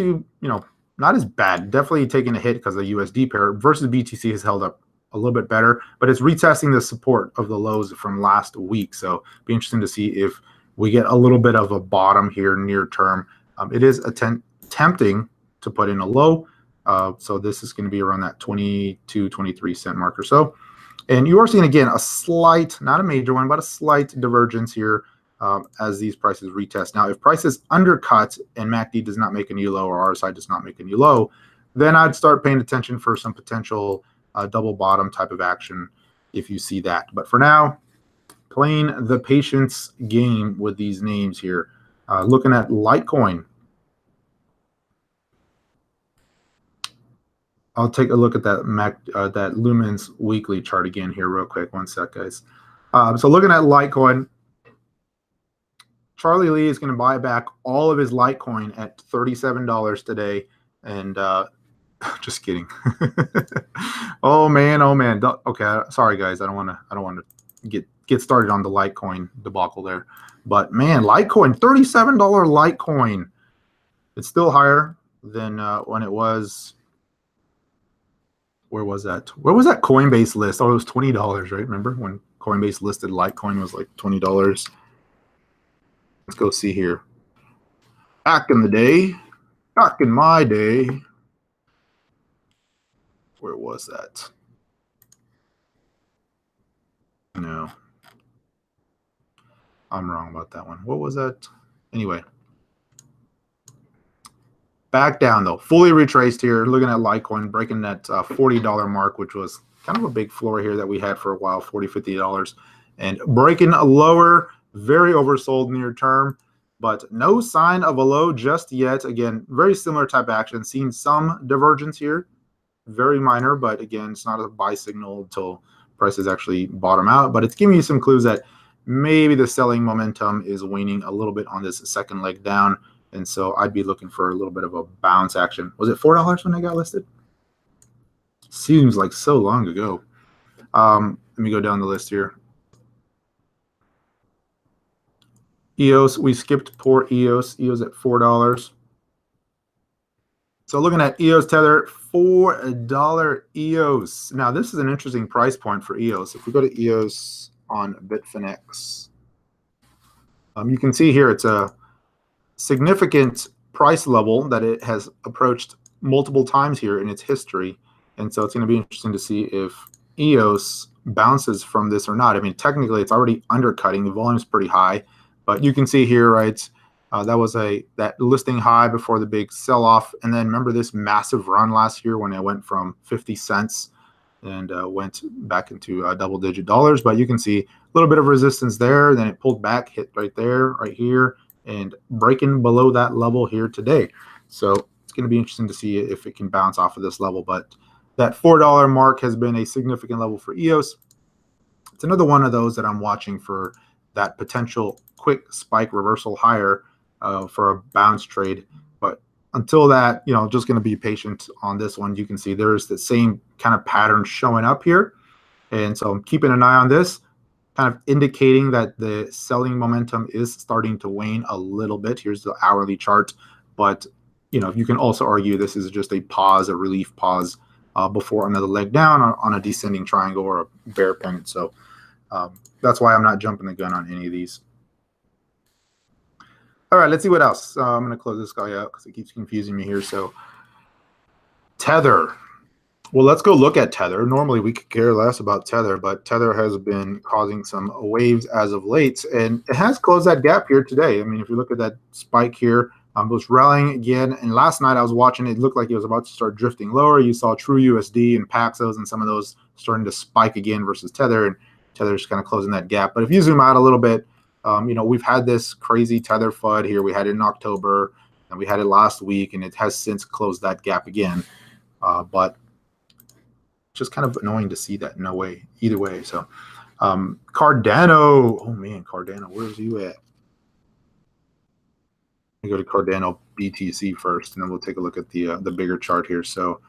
as bad. Definitely taking a hit because of the USD pair versus BTC has held up a little bit better, but it's retesting the support of the lows from last week. So be interesting to see if we get a little bit of a bottom here near term. It is tempting to put in a low. So this is going to be around that 22, 23 cent mark or so. And you are seeing, again, a slight, not a major one, but a slight divergence here as these prices retest. Now, if prices undercut and MACD does not make a new low or RSI does not make a new low, then I'd start paying attention for some potential double bottom type of action if you see that. But for now, playing the patience game with these names here. Looking at Litecoin. I'll take a look at that that Lumens weekly chart again here real quick. One sec, guys. So looking at Litecoin, Charlie Lee is going to buy back all of his Litecoin at $37 today, and just kidding. Oh man. Okay, sorry guys. I don't want to get started on the Litecoin debacle there. But man, Litecoin, $37 Litecoin. It's still higher than when it was. Where was that? Where was that Coinbase list? Oh, it was $20, right? Remember when Coinbase listed Litecoin was like $20? Let's go see here. Back in the day, back in my day, where was that? No, I'm wrong about that one. What was that? Anyway, back down though, fully retraced here. Looking at Litecoin breaking that $40 mark, which was kind of a big floor here that we had for a while, $40, $50, and breaking a lower, very oversold near term, but no sign of a low just yet. Again, very similar type action. Seeing some divergence here, very minor, but again, it's not a buy signal until prices actually bottom out. But it's giving you some clues that maybe the selling momentum is waning a little bit on this second leg down. And so I'd be looking for a little bit of a bounce action. Was it $4 when I got listed? Seems like so long ago. Let me go down the list here. EOS, we skipped poor EOS. EOS at $4. So looking at EOS Tether, $4 EOS. Now this is an interesting price point for EOS. If we go to EOS on Bitfinex, you can see here it's a significant price level that it has approached multiple times here in its history. And so it's going to be interesting to see if EOS bounces from this or not. I mean, technically it's already undercutting. The volume is pretty high, but you can see here, right, that was that listing high before the big sell-off. And then remember this massive run last year when it went from 50 cents and went back into double-digit dollars. But you can see a little bit of resistance there. Then it pulled back, hit right there, right here, and breaking below that level here today. So it's going to be interesting to see if it can bounce off of this level. But that $4 mark has been a significant level for EOS. It's another one of those that I'm watching for that potential quick spike reversal higher for a bounce trade. But until that, just going to be patient on this one. You can see there's the same kind of pattern showing up here. And so I'm keeping an eye on this, kind of indicating that the selling momentum is starting to wane a little bit. Here's the hourly chart. But, you can also argue this is just a pause, a relief pause before another leg down on a descending triangle or a bear pennant. So that's why I'm not jumping the gun on any of these. All right, let's see what else. I'm going to close this guy out because it keeps confusing me here. So Tether. Well, let's go look at Tether. Normally we could care less about Tether, but Tether has been causing some waves as of late, and it has closed that gap here today. I mean, if you look at that spike here, it was rallying again, and last night I was watching it looked like it was about to start drifting lower. You saw True USD and Paxos and some of those starting to spike again versus Tether, and Tether's kind of closing that gap. But if you zoom out a little bit, we've had this crazy Tether FUD here. We had it in October, and we had it last week, and it has since closed that gap again. But just kind of annoying to see that either way. So Cardano, oh man, Cardano, where's you at? We go to Cardano BTC first, and then we'll take a look at the bigger chart here. So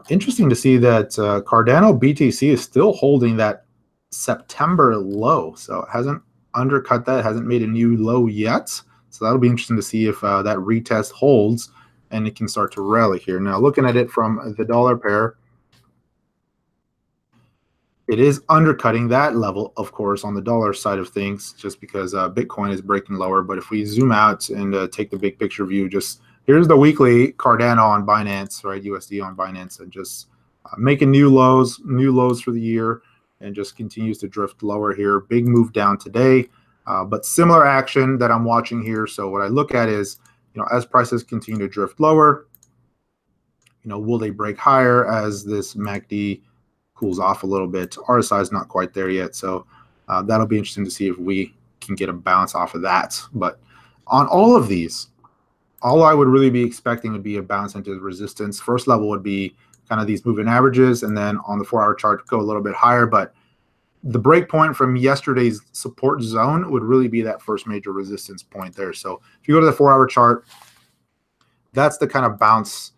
interesting to see that Cardano BTC is still holding that September low. So it hasn't undercut that, hasn't made a new low yet. So that'll be interesting to see if that retest holds and it can start to rally here. Now looking at it from the dollar pair, it is undercutting that level, of course, on the dollar side of things, just because Bitcoin is breaking lower. But if we zoom out and take the big picture view, just here's the weekly Cardano on Binance, right? USD on Binance, and just making new lows for the year, and just continues to drift lower here. Big move down today, but similar action that I'm watching here. So what I look at is, as prices continue to drift lower, will they break higher as this MACD cools off a little bit? RSI is not quite there yet, so that'll be interesting to see if we can get a bounce off of that. But on all of these, all I would really be expecting would be a bounce into the resistance. First level would be kind of these moving averages, and then on the 4-hour chart go a little bit higher. But the break point from yesterday's support zone would really be that first major resistance point there. So if you go to the 4-hour chart, that's the kind of bounce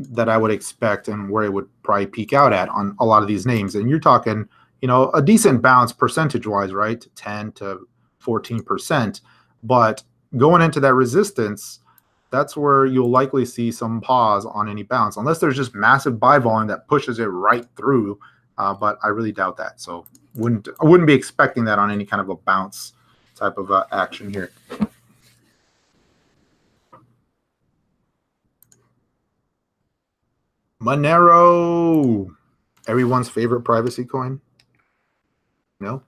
that I would expect and where it would probably peak out at on a lot of these names. And you're talking, a decent bounce percentage-wise, right? 10 to 14%. But going into that resistance, that's where you'll likely see some pause on any bounce, unless there's just massive buy volume that pushes it right through. But I really doubt that. So I wouldn't be expecting that on any kind of a bounce type of action here. Monero, everyone's favorite privacy coin. No.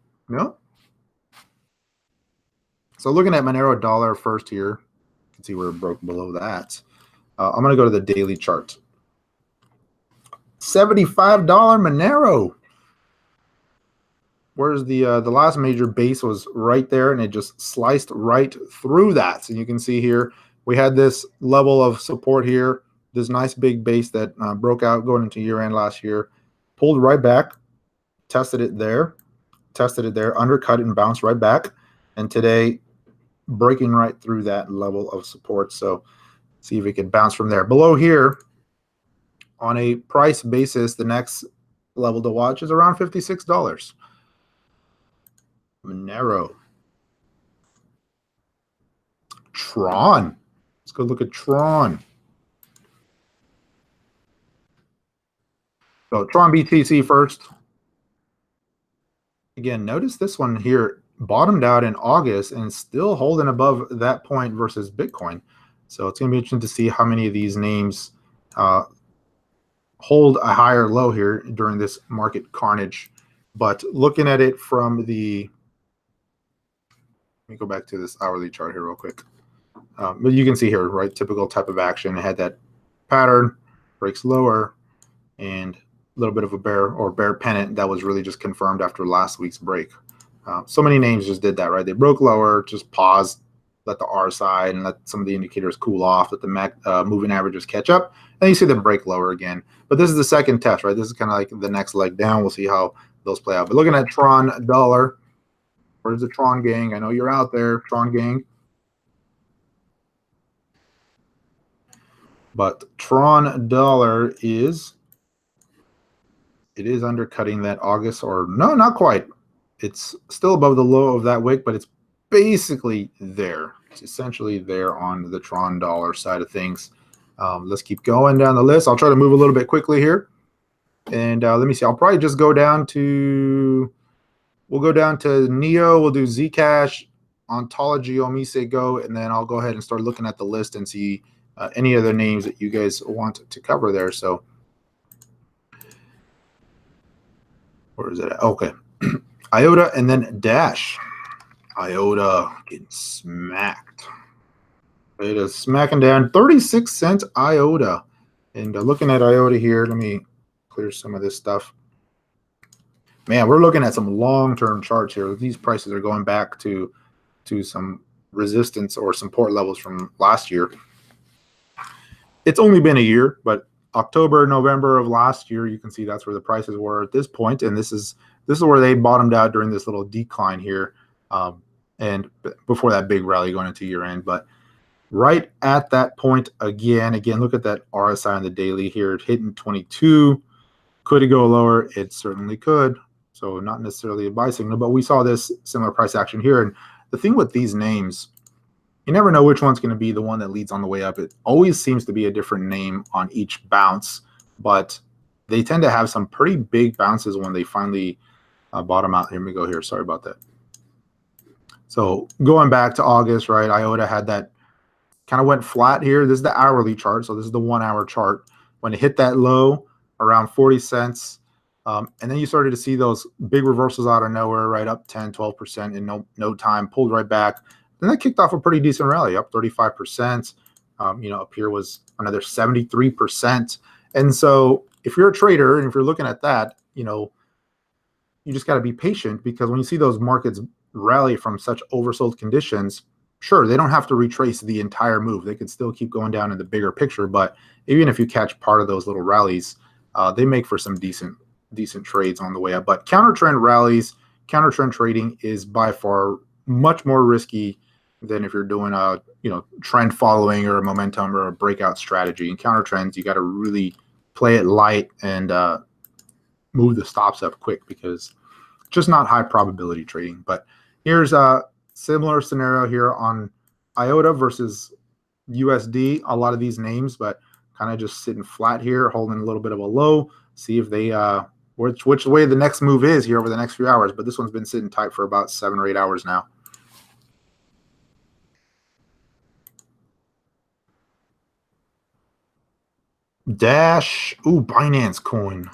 So looking at Monero dollar first here, you can see where it broke below that. I'm going to go to the daily chart. $75 Monero. Whereas the last major base was right there, and it just sliced right through that. So you can see here we had this level of support here, this nice big base that broke out going into year end last year, pulled right back, tested it there, undercut it and bounced right back, and today breaking right through that level of support. So see if it can bounce from there. Below here, on a price basis, the next level to watch is around $56. Monero. Tron. Let's go look at Tron. So Tron BTC first. Again, notice this one here bottomed out in August and still holding above that point versus Bitcoin. So it's going to be interesting to see how many of these names hold a higher low here during this market carnage. But looking at it from the, let me go back to this hourly chart here real quick. But you can see here, right, typical type of action. It had that pattern, breaks lower, and a little bit of a bear pennant that was really just confirmed after last week's break. So many names just did that, right? They broke lower, just paused, let the RSI and let some of the indicators cool off, let the moving averages catch up, and you see them break lower again. But this is the second test, right? This is kind of like the next leg down. We'll see how those play out. But looking at Tron dollar, where's the Tron gang? I know you're out there, Tron gang. But Tron dollar is undercutting that August, or no, not quite. It's still above the low of that wick, but it's basically there. It's essentially there on the Tron dollar side of things. Let's keep going down the list. I'll try to move a little bit quickly here. And let me see. I'll probably just go down to, we'll go down to Neo. We'll do Zcash, Ontology, Omise Go, and then I'll go ahead and start looking at the list and see any other names that you guys want to cover there. So where is it at? Okay. IOTA and then Dash. IOTA getting smacked. It is smacking down 36 cent IOTA. And looking at IOTA here, let me clear some of this stuff. Man, we're looking at some long-term charts here. These prices are going back to some resistance or support levels from last year. It's only been a year, but October, November of last year, you can see that's where the prices were at this point, and this is where they bottomed out during this little decline here, and before that big rally going into year end. But right at that point again, look at that RSI on the daily here, hitting 22. Could it go lower? It certainly could. So not necessarily a buy signal, but we saw this similar price action here. And the thing with these names, you never know which one's going to be the one that leads on the way up. It always seems to be a different name on each bounce, but they tend to have some pretty big bounces when they finally bottom out. Here we go here. Sorry about that. So going back to August, right, IOTA had that, kind of went flat here. This is the hourly chart. So this is the 1 hour chart. When it hit that low around 40 cents, and then you started to see those big reversals out of nowhere, right, up 10, 12% in no time, pulled right back. Then that kicked off a pretty decent rally, up 35%. Up here was another 73%. And so if you're a trader and if you're looking at that, you just got to be patient, because when you see those markets rally from such oversold conditions, sure, they don't have to retrace the entire move. They could still keep going down in the bigger picture. But even if you catch part of those little rallies, they make for some decent trades on the way up. But counter trend rallies, counter trend trading is by far much more risky than if you're doing a trend following or a momentum or a breakout strategy. In counter trends, you got to really play it light and move the stops up quick, because just not high probability trading. But here's a similar scenario here on IOTA versus USD. A lot of these names, but kind of just sitting flat here, holding a little bit of a low. See if they which way the next move is here over the next few hours. But this one's been sitting tight for about 7 or 8 hours now. Dash, ooh, Binance coin.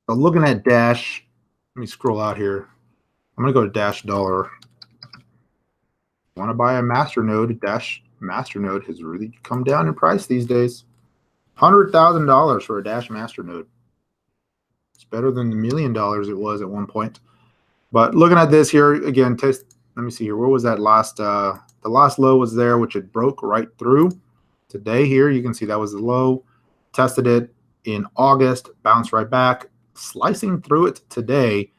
So looking at Dash, let me scroll out here. I'm gonna go to Dash dollar. Want to buy a masternode? Dash masternode has really come down in price these days. $100,000 for a Dash masternode. It's better than the $1 million it was at one point. But looking at this here again, let me see here. Where was that last? The last low was there, which it broke right through. Today here, you can see that was the low. Tested it in August, bounced right back, slicing through it today,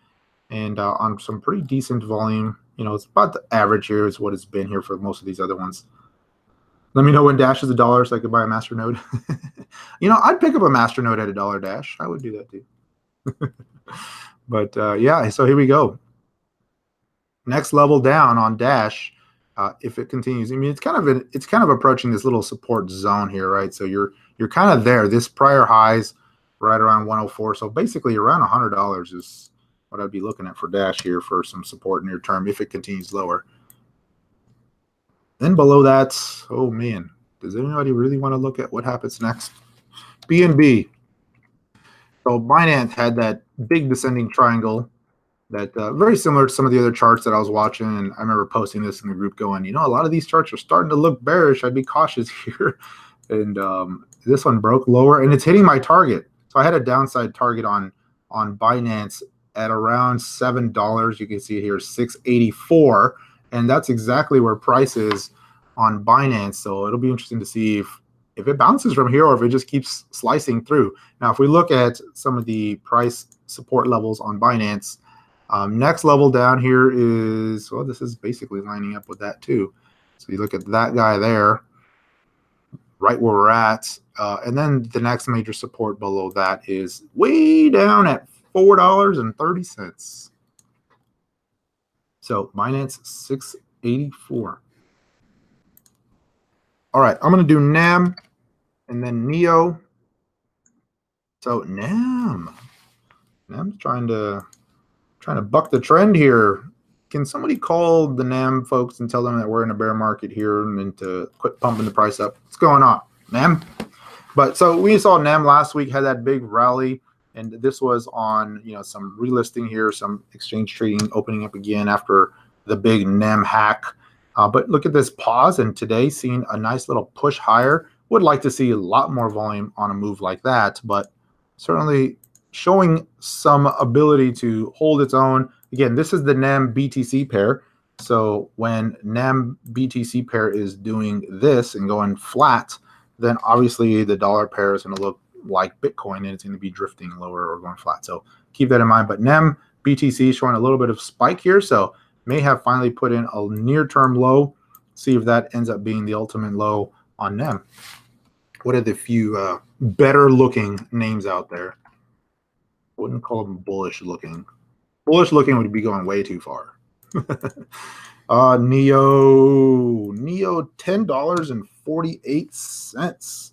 and on some pretty decent volume. It's about the average here is what it's been here for most of these other ones. Let me know when Dash is $1 so I could buy a masternode. I'd pick up a masternode at $1 Dash. I would do that too. But yeah, so here we go. Next level down on Dash. if it continues. I mean, it's kind of approaching this little support zone here, right? So you're kind of there. This prior highs right around 104. So basically around $100 is what I'd be looking at for Dash here for some support near term if it continues lower. Then below that, oh man, does anybody really want to look at what happens next? BNB. So Binance had that big descending triangle that very similar to some of the other charts that I was watching. And I remember posting this in the group going, you know, a lot of these charts are starting to look bearish. I'd be cautious here. And this one broke lower and it's hitting my target. So I had a downside target on Binance at around $7. You can see it here, 684. And that's exactly where price is on Binance. So it'll be interesting to see if it bounces from here or if it just keeps slicing through. Now, if we look at some of the price support levels on Binance, next level down here is, well, this is basically lining up with that too. So you look at that guy there, right where we're at. And then the next major support below that is way down at $4.30. So Binance 684. All right, I'm going to do NAM and then NEO. So NAM's trying to buck the trend here. Can somebody call the NAM folks and tell them that we're in a bear market here and to quit pumping the price up? What's going on, NAM? But so we saw NAM last week had that big rally, and this was on, you know, some relisting here, some exchange trading opening up again after the big NAM hack. But look at this pause, and today seeing a nice little push higher. Would like to see a lot more volume on a move like that, but certainly showing some ability to hold its own. Again, this is the NAM BTC pair. So when NAM BTC pair is doing this and going flat, then obviously the dollar pair is going to look like Bitcoin and it's going to be drifting lower or going flat. So keep that in mind. But NAM BTC showing a little bit of spike here. So may have finally put in a near-term low. See if that ends up being the ultimate low on NAM. What are the few better looking names out there? Wouldn't call them bullish looking. Bullish looking would be going way too far. NEO $10.48.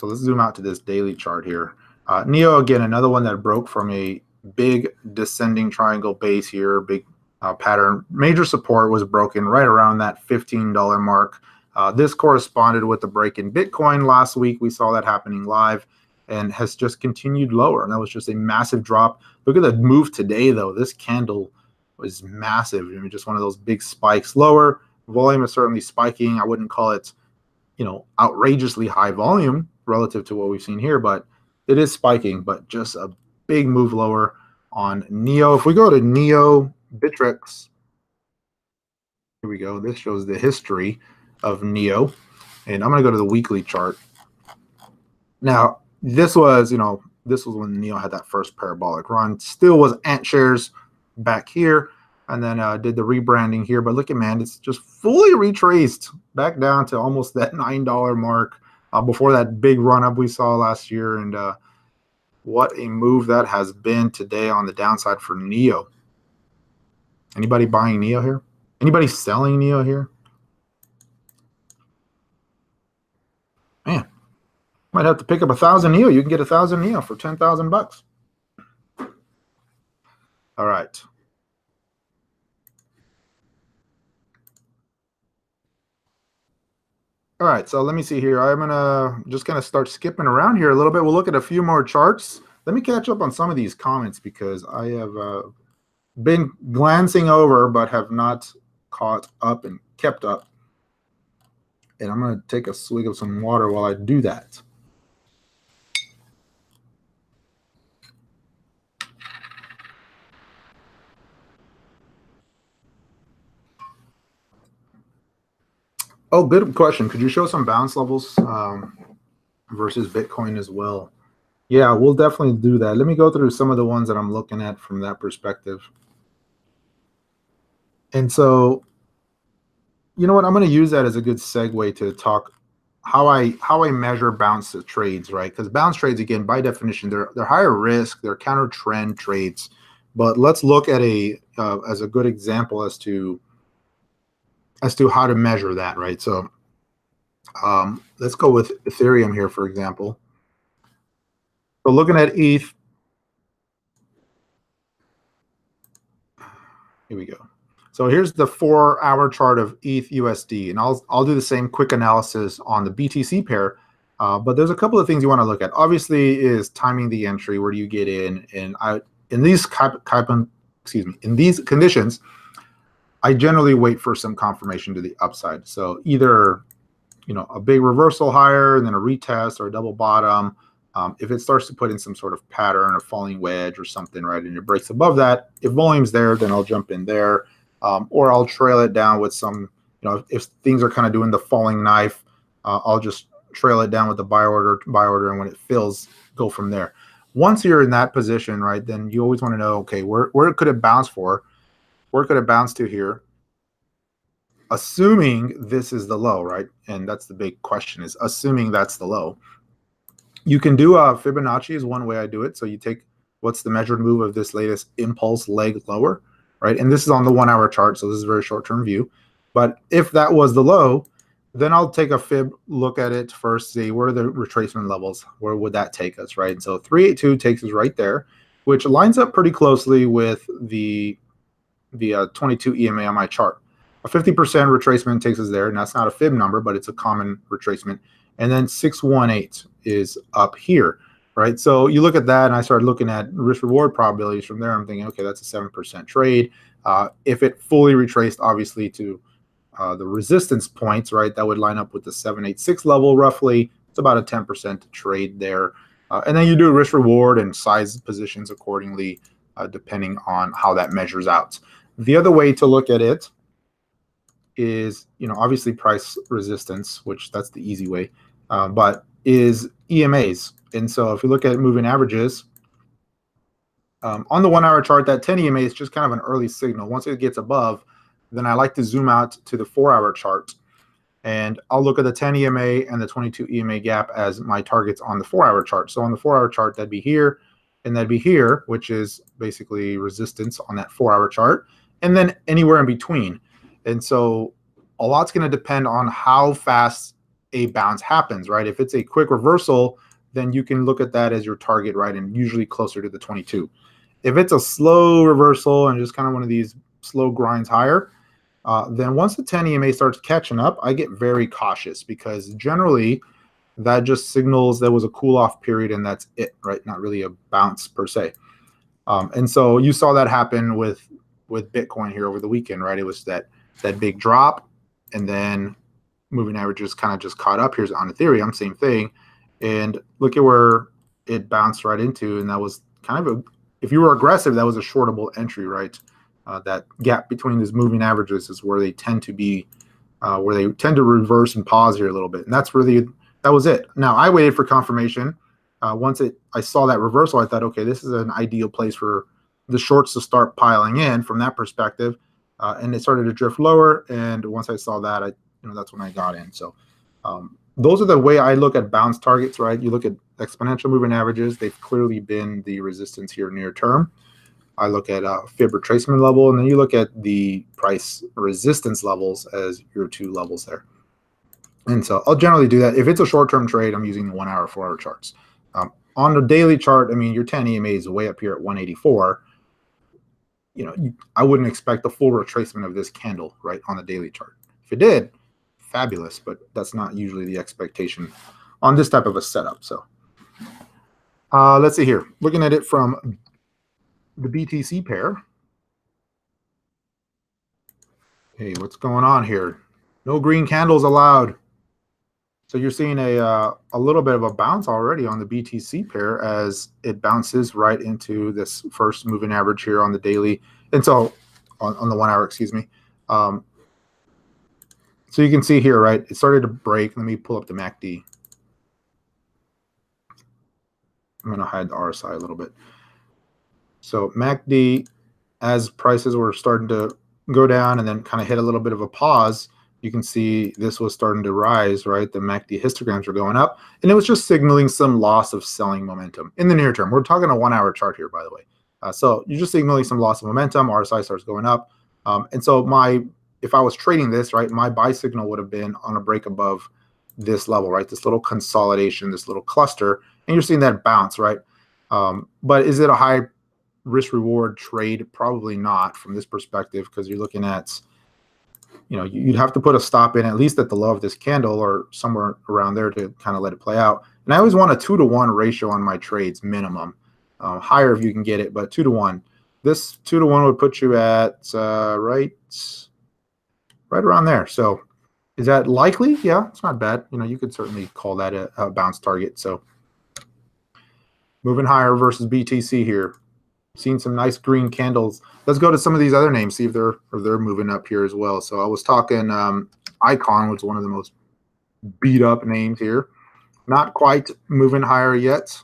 So let's zoom out to this daily chart here. NEO, again, another one that broke from a big descending triangle base here, big pattern. Major support was broken right around that $15 mark. This corresponded with the break in Bitcoin last week. We saw that happening live and has just continued lower. And that was just a massive drop. Look at the move today, though. This candle was massive. I mean, just one of those big spikes lower. Volume is certainly spiking. I wouldn't call it, you know, outrageously high volume relative to what we've seen here, but it is spiking, but just a big move lower on NEO. If we go to NEO Bittrex, here we go. This shows the history of NEO. And I'm going to go to the weekly chart. Now, this was, you know, this was when NEO had that first parabolic run. Still was ant shares back here, and then did the rebranding here. But look at, man, it's just fully retraced back down to almost that $9 mark before that big run up we saw last year. And what a move that has been today on the downside for NEO. Anybody buying NEO here? Anybody selling NEO here? Man, might have to pick up 1,000 NEO. You can get 1,000 NEO for 10,000 bucks. All right. All right, so let me see here. I'm just gonna start skipping around here a little bit. We'll look at a few more charts. Let me catch up on some of these comments because I have been glancing over but have not caught up and kept up. And I'm gonna take a swig of some water while I do that. Oh, good question. Could you show some bounce levels versus Bitcoin as well? Yeah, we'll definitely do that. Let me go through some of the ones that I'm looking at from that perspective. And so, you know what? I'm going to use that as a good segue to talk how I measure bounce trades, right? Because bounce trades, again, by definition, they're higher risk, they're counter trend trades. But let's look at as a good example as to as to how to measure that, right? So let's go with Ethereum here, for example. So looking at ETH, here we go. So here's the 4-hour chart of ETH USD, and I'll do the same quick analysis on the BTC pair. But there's a couple of things you want to look at. Obviously, is timing the entry. Where do you get in? And in these in these conditions, I generally wait for some confirmation to the upside. So either a big reversal higher and then a retest or a double bottom. If it starts to put in some sort of pattern, a falling wedge or something, right, and it breaks above that, if volume's there, then I'll jump in there, or I'll trail it down with some, if things are kind of doing the falling knife, I'll just trail it down with the buy order, and when it fills, go from there. Once you're in that position, right, then you always want to know, okay, where could it bounce for? Where could it bounce to here? Assuming this is the low, right? And that's the big question, is assuming that's the low. You can do a Fibonacci is one way I do it. So you take what's the measured move of this latest impulse leg lower, right? And this is on the 1-hour chart, so this is a very short-term view. But if that was the low, then I'll take a fib look at it first, see where are the retracement levels, where would that take us, right? And so 382 takes us right there, which lines up pretty closely with the 22 EMA on my chart. A 50% retracement takes us there, and that's not a fib number, but it's a common retracement. And then 618 is up here, right? So you look at that, and I started looking at risk-reward probabilities from there. I'm thinking, okay, that's a 7% trade. If it fully retraced, obviously, to the resistance points, right, that would line up with the 786 level roughly. It's about a 10% trade there. And then you do risk-reward and size positions accordingly, depending on how that measures out. The other way to look at it is, obviously price resistance, which that's the easy way, but is EMAs. And so if you look at moving averages, on the 1-hour chart, that 10 EMA is just kind of an early signal. Once it gets above, then I like to zoom out to the 4-hour chart, and I'll look at the 10 EMA and the 22 EMA gap as my targets on the 4-hour chart. So on the 4-hour chart, that'd be here, and that'd be here, which is basically resistance on that 4-hour chart, and then anywhere in between. And so a lot's going to depend on how fast a bounce happens, right? If it's a quick reversal, then you can look at that as your target, right? And usually closer to the 22. If it's a slow reversal and just kind of one of these slow grinds higher, then once the 10 EMA starts catching up, I get very cautious, because generally that just signals there was a cool off period and that's it, right? Not really a bounce per se. And so you saw that happen with Bitcoin here over the weekend, right? It was that big drop, and then moving averages kind of just caught up. Here's on Ethereum, same thing. And look at where it bounced right into, and that was kind of if you were aggressive, that was a shortable entry, right? That gap between these moving averages is where they tend to be, where they tend to reverse and pause here a little bit. And that was it. Now I waited for confirmation. Once I saw that reversal, I thought, okay, this is an ideal place for the shorts to start piling in from that perspective. And it started to drift lower. And once I saw that, that's when I got in. So those are the way I look at bounce targets, right? You look at exponential moving averages. They've clearly been the resistance here near term. I look at fib retracement level, and then you look at the price resistance levels as your two levels there. And so I'll generally do that. If it's a short-term trade, I'm using the 1-hour, 4-hour charts. On the daily chart, I mean, your 10 EMA is way up here at 184. I wouldn't expect the full retracement of this candle, right, on the daily chart. If it did, fabulous, but that's not usually the expectation on this type of a setup. So let's see here. Looking at it from the BTC pair. Hey, what's going on here? No green candles allowed. So you're seeing a little bit of a bounce already on the BTC pair as it bounces right into this first moving average here on the daily. And so on the 1-hour, excuse me. So you can see here, right, it started to break. Let me pull up the MACD. I'm going to hide the RSI a little bit. So MACD, as prices were starting to go down and then kind of hit a little bit of a pause, you can see this was starting to rise, right? The MACD histograms were going up, and it was just signaling some loss of selling momentum in the near term. We're talking a 1-hour chart here, by the way. So you're just signaling some loss of momentum. RSI starts going up. And so if I was trading this, right, my buy signal would have been on a break above this level, right? This little consolidation, this little cluster, and you're seeing that bounce, right? But is it a high risk reward trade? Probably not from this perspective, because you're looking at, you know, you'd have to put a stop in at least at the low of this candle or somewhere around there to kind of let it play out. And I always want a 2-to-1 ratio on my trades minimum. Higher if you can get it, but 2-to-1. This 2-to-1 would put you at right around there. So is that likely? Yeah, it's not bad. You know, you could certainly call that a bounce target. So moving higher versus BTC here. Seen some nice green candles. Let's go to some of these other names, see if they're moving up here as well. So I was talking Icon was one of the most beat up names here. Not quite moving higher yet.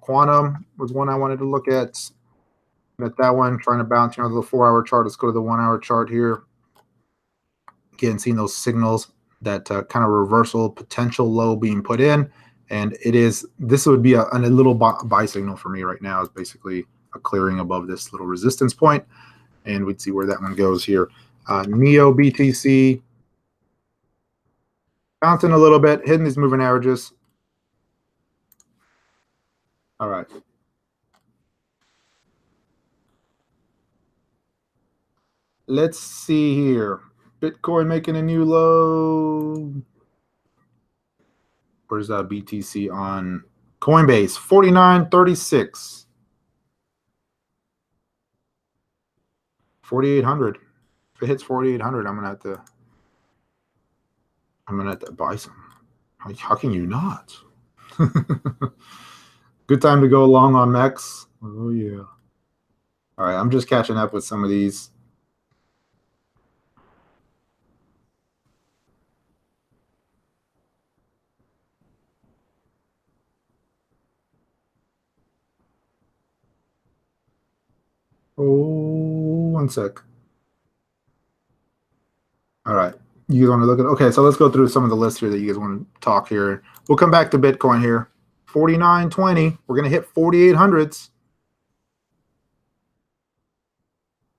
Quantum was one I wanted to look at. At that one, trying to bounce, you know, the 4-hour chart. Let's go to the 1-hour chart here. Again, seeing those signals, that kind of reversal potential low being put in. And it is, this would be a little buy signal for me right now. Is basically a clearing above this little resistance point. And we'd see where that one goes here. Neo BTC, bouncing a little bit, hitting these moving averages. All right. Let's see here. Bitcoin making a new low. Where's that BTC on Coinbase? 49.36. 4,800. If it hits 4,800, I'm gonna have to buy some. How can you not? Good time to go long on MEX. Oh yeah. All right, I'm just catching up with some of these. Oh, one sec. All right. You guys want to look at, okay, so let's go through some of the lists here that you guys want to talk here. We'll come back to Bitcoin here. 49.20. We're going to hit 4,800s.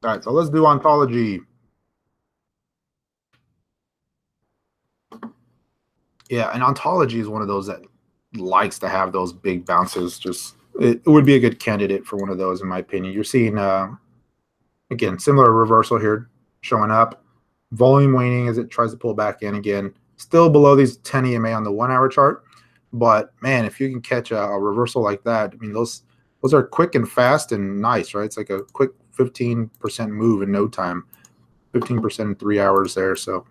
All right, so let's do ontology. Yeah, and ontology is one of those that likes to have those big bounces. Just it would be a good candidate for one of those, in my opinion. You're seeing, again, similar reversal here showing up. Volume waning as it tries to pull back in again. Still below these 10 EMA on the 1-hour chart. But, man, if you can catch a reversal like that, I mean, those are quick and fast and nice, right? It's like a quick 15% move in no time. 15% in 3 hours there. So,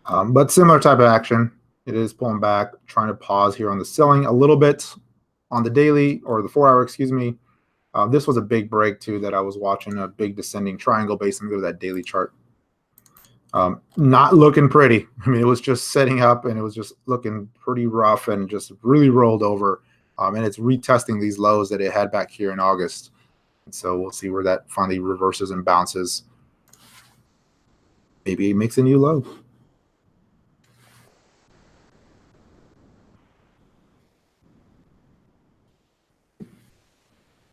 but similar type of action. It is pulling back, trying to pause here on the selling a little bit on the daily, or the 4-hour, excuse me. This was a big break too that I was watching, a big descending triangle based on that daily chart. Not looking pretty. I mean, it was just setting up and it was just looking pretty rough and just really rolled over. And it's retesting these lows that it had back here in August. And so we'll see where that finally reverses and bounces. Maybe it makes a new low.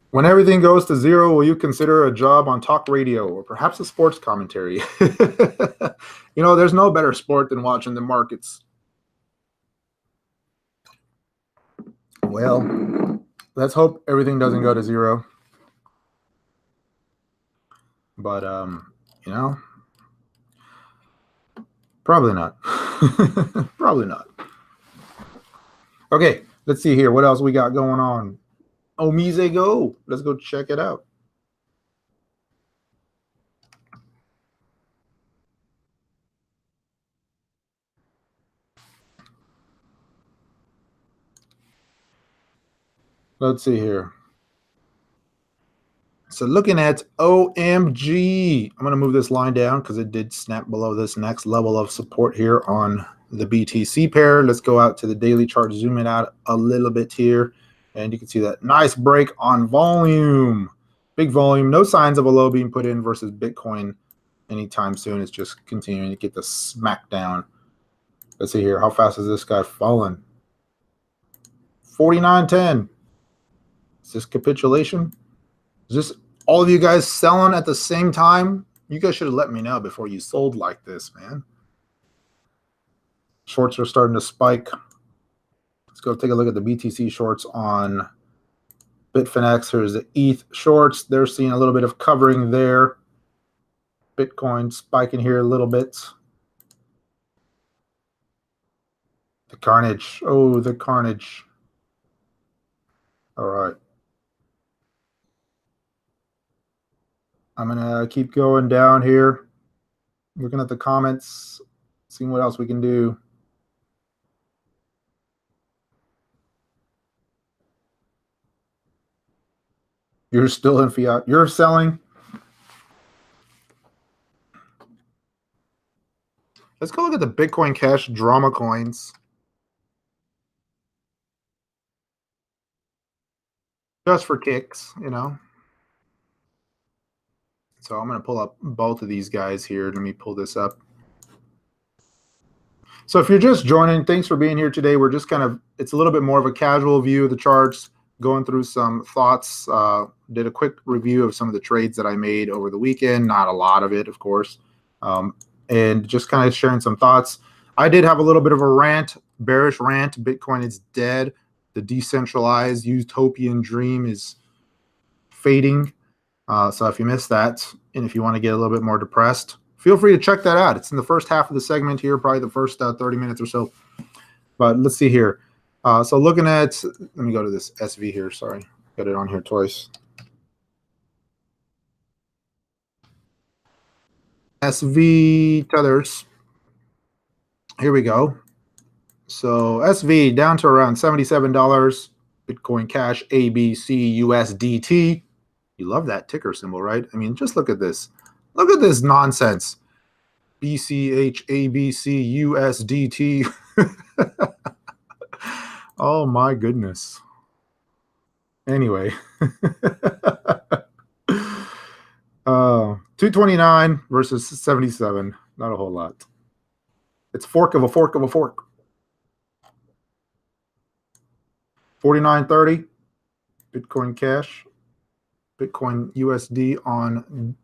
When everything goes to zero, will you consider a job on talk radio or perhaps a sports commentary? You know, there's no better sport than watching the markets. Well, let's hope everything doesn't go to zero. But, you know, probably not. Probably not. Okay, let's see here. What else we got going on? Omise Go. Let's go check it out. Let's see here. So looking at OMG, I'm going to move this line down because it did snap below this next level of support here on the BTC pair. Let's go out to the daily chart, zoom it out a little bit here. And you can see that nice break on volume. Big volume. No signs of a low being put in versus Bitcoin anytime soon. It's just continuing to get the smack down. Let's see here. How fast is this guy falling? 49.10. Is this capitulation? Is this All of you guys selling at the same time, you guys should have let me know before you sold like this, man. Shorts are starting to spike. Let's go take a look at the BTC shorts on Bitfinex. Here's the ETH shorts. They're seeing a little bit of covering there. Bitcoin spiking here a little bit. The carnage. Oh, the carnage. All right. I'm going to keep going down here, looking at the comments, seeing what else we can do. You're still in fiat. You're selling. Let's go look at the Bitcoin Cash drama coins. Just for kicks, you know. So I'm going to pull up both of these guys here. Let me pull this up. So if you're just joining, thanks for being here today. We're just kind of, it's a little bit more of a casual view of the charts, going through some thoughts. Did a quick review of some of the trades that I made over the weekend. Not a lot of it, of course. And just kind of sharing some thoughts. I did have a little bit of a rant, bearish rant. Bitcoin is dead. The decentralized utopian dream is fading. So if you missed that, and if you want to get a little bit more depressed, feel free to check that out. It's in the first half of the segment here, probably the first 30 minutes or so. But let's see here. So looking at, let me go to this SV here. Sorry, got it on here twice. SV tethers. Here we go. So SV down to around $77. Bitcoin Cash ABC USDT. You love that ticker symbol, right? I mean, just look at this. Look at this nonsense. BCH ABC USDT. Oh my goodness. Anyway. 229 versus 77. Not a whole lot. It's fork of a fork of a fork. 49.30. Bitcoin Cash. Bitcoin USD on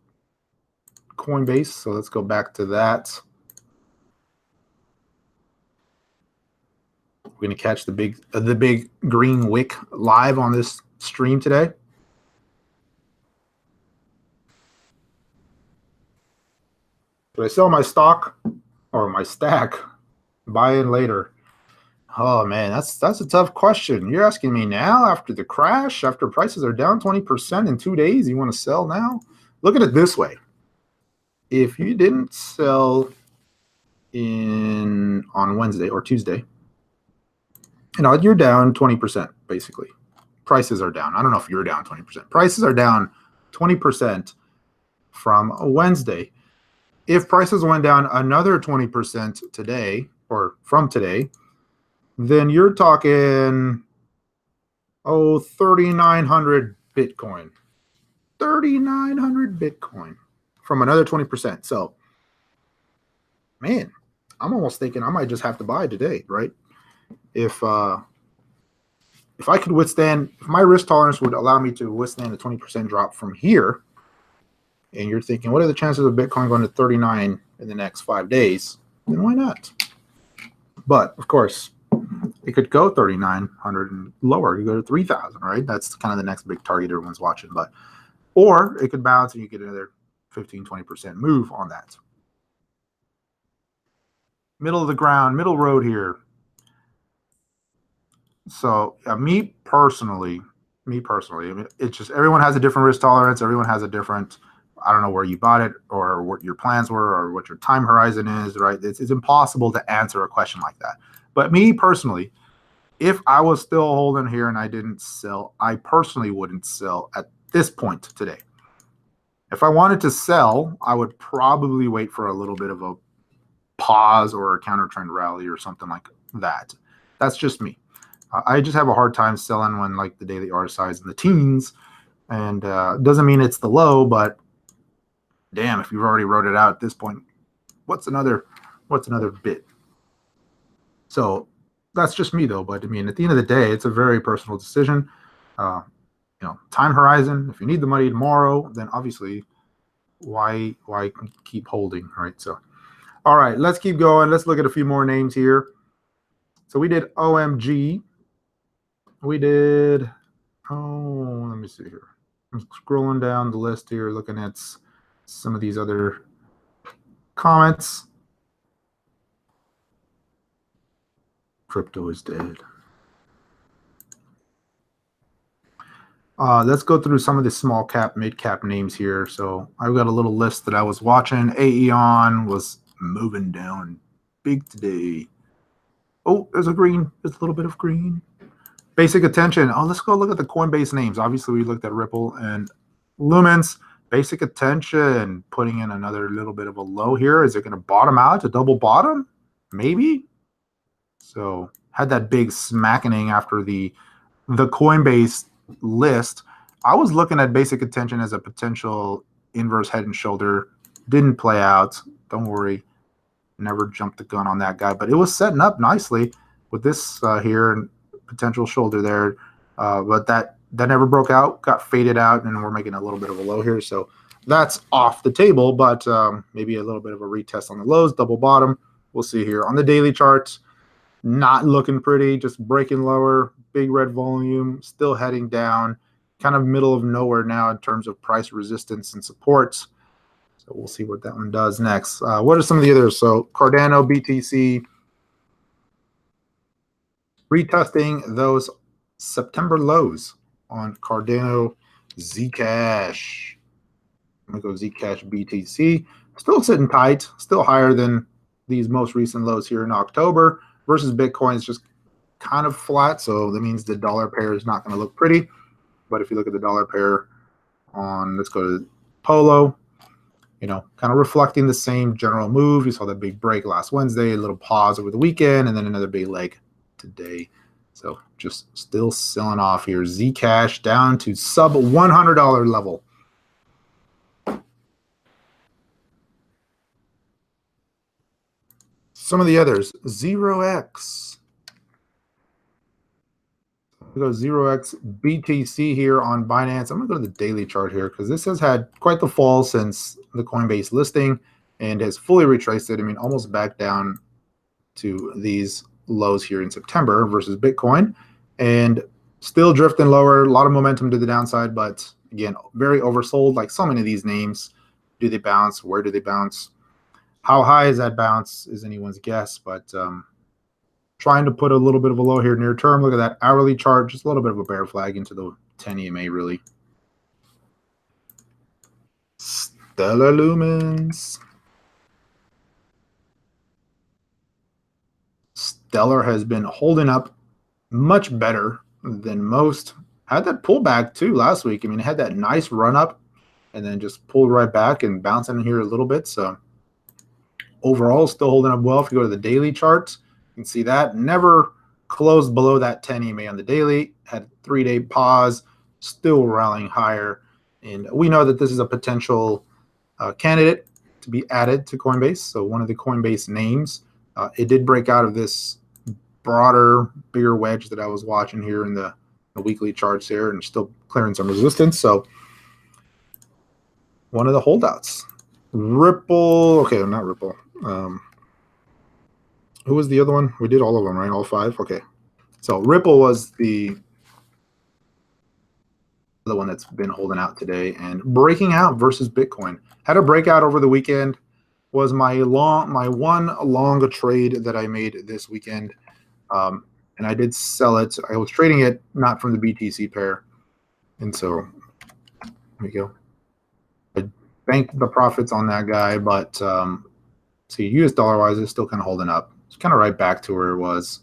Coinbase. So let's go back to that. We're going to catch the big green wick live on this stream today. Should I sell my stock or my stack? Buy in later. Oh man, that's a tough question. You're asking me now after the crash, after prices are down 20% in 2 days, you want to sell now? Look at it this way. If you didn't sell on Wednesday or Tuesday, you know, you're down 20% basically. Prices are down. I don't know if you're down 20%. Prices are down 20% from Wednesday. If prices went down another 20% today or from today, then you're talking, 3,900 Bitcoin. 3,900 Bitcoin from another 20%. So, man, I'm almost thinking I might just have to buy today, right? If I could withstand, if my risk tolerance would allow me to withstand a 20% drop from here, and you're thinking, what are the chances of Bitcoin going to 39 in the next 5 days? Then why not? But, of course, it could go 3,900 and lower. You go to 3,000, right? That's kind of the next big target everyone's watching. But, or it could bounce and you get another 15, 20% move on that. Middle of the ground, middle road here. So me personally, I mean, it's just everyone has a different risk tolerance. Everyone has a different, I don't know where you bought it or what your plans were or what your time horizon is, right? It's impossible to answer a question like that. But me personally, if I was still holding here and I didn't sell, I personally wouldn't sell at this point today. If I wanted to sell, I would probably wait for a little bit of a pause or a counter trend rally or something like that. That's just me. I just have a hard time selling when like the daily RSI is in the teens, and doesn't mean it's the low, but damn, if you've already wrote it out at this point, what's another bit? So that's just me though. But I mean, at the end of the day, it's a very personal decision. time horizon. If you need the money tomorrow, then obviously why keep holding, right? So, all right, let's keep going. Let's look at a few more names here. So we did OMG. We did, let me see here. I'm scrolling down the list here, looking at some of these other comments. Crypto is dead. Let's go through some of the small cap, mid cap names here. So I've got a little list that I was watching. Aeon was moving down big today. Oh, there's a green. There's a little bit of green. Basic attention. Oh, let's go look at the Coinbase names. Obviously, we looked at Ripple and Lumens. Basic attention. Putting in another little bit of a low here. Is it going to bottom out? A double bottom? Maybe. So had that big smackening after the Coinbase list. I was looking at basic attention as a potential inverse head and shoulder. Didn't play out. Don't worry. Never jumped the gun on that guy. But it was setting up nicely with this here and potential shoulder there. But that never broke out. Got faded out. And we're making a little bit of a low here. So that's off the table. But maybe a little bit of a retest on the lows. Double bottom. We'll see here. On the daily charts, not looking pretty, just breaking lower, big red volume, still heading down, kind of middle of nowhere now in terms of price resistance and supports. So we'll see what that one does next. What are some of the others? So Cardano, BTC, retesting those September lows on Cardano, Zcash. I'm going to go Zcash, BTC. Still sitting tight, still higher than these most recent lows here in October. Versus Bitcoin is just kind of flat, so that means the dollar pair is not going to look pretty. But if you look at the dollar pair on, let's go to Polo, kind of reflecting the same general move. You saw that big break last Wednesday, a little pause over the weekend, and then another big leg today. So just still selling off here. Zcash down to sub $100 level. Some of the others, 0x. We go 0x BTC here on Binance. I'm going to go to the daily chart here because this has had quite the fall since the Coinbase listing and has fully retraced it. I mean, almost back down to these lows here in September versus Bitcoin, and still drifting lower. A lot of momentum to the downside, but again, very oversold like so many of these names. Do they bounce? Where do they bounce? How high is that bounce is anyone's guess, but trying to put a little bit of a low here near term. Look at that hourly chart, just a little bit of a bear flag into the 10 EMA really. Stellar Lumens. Stellar has been holding up much better than most. Had that pullback too last week. I mean, it had that nice run up and then just pulled right back and bouncing in here a little bit. So overall, still holding up well. If you go to the daily charts, you can see that never closed below that 10 EMA on the daily. Had a 3-day pause, still rallying higher. And we know that this is a potential candidate to be added to Coinbase. So one of the Coinbase names. It did break out of this broader, bigger wedge that I was watching here in the weekly charts here and still clearing some resistance. So one of the holdouts. Ripple. Okay, not Ripple. Who was the other one? We did all of them, right? All 5? Okay. So Ripple was the one that's been holding out today and breaking out versus Bitcoin. Had a breakout over the weekend. Was my one long trade that I made this weekend. And I did sell it. I was trading it not from the BTC pair. And so there we go. I banked the profits on that guy, but see, US dollar wise, it's still kind of holding up. It's kind of right back to where it was,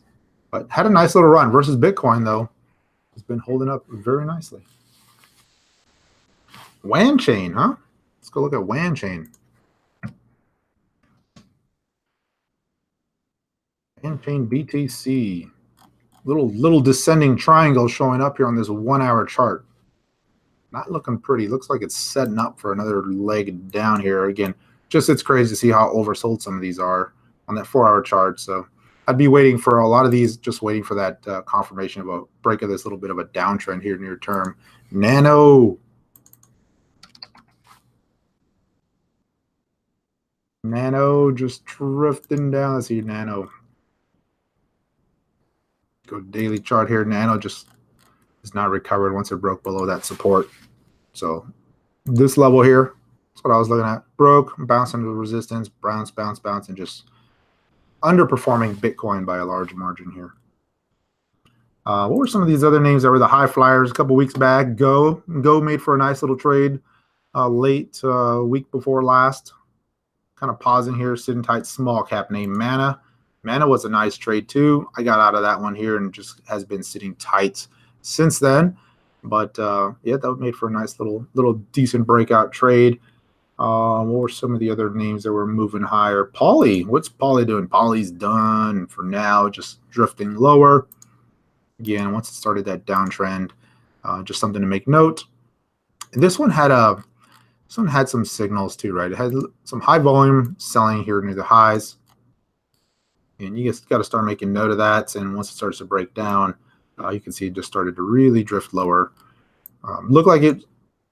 but had a nice little run versus Bitcoin though. It's been holding up very nicely. WAN chain, huh? Let's go look at WAN chain. WAN chain BTC. Little descending triangle showing up here on this 1-hour chart. Not looking pretty. Looks like it's setting up for another leg down here. Again, just it's crazy to see how oversold some of these are on that 4-hour chart. So I'd be waiting for a lot of these, just waiting for that confirmation of a break of this little bit of a downtrend here near term. Nano. Nano just drifting down. Let's see, Nano. Go daily chart here. Nano just is not recovered once it broke below that support. So this level here, that's what I was looking at. Broke, bounced into the resistance, bounce, and just underperforming Bitcoin by a large margin here. What were some of these other names that were the high flyers a couple weeks back? Go made for a nice little trade late week before last. Kind of pausing here, sitting tight. Small cap name Mana. Mana was a nice trade too. I got out of that one here and just has been sitting tight since then. But yeah, that made for a nice little decent breakout trade. What were some of the other names that were moving higher? Poly. What's Poly doing? Poly's done for now, just drifting lower. Again, once it started that downtrend, just something to make note. And this one had some signals too, right? It had some high volume selling here near the highs, and you just got to start making note of that. And once it starts to break down, you can see it just started to really drift lower. Looked like it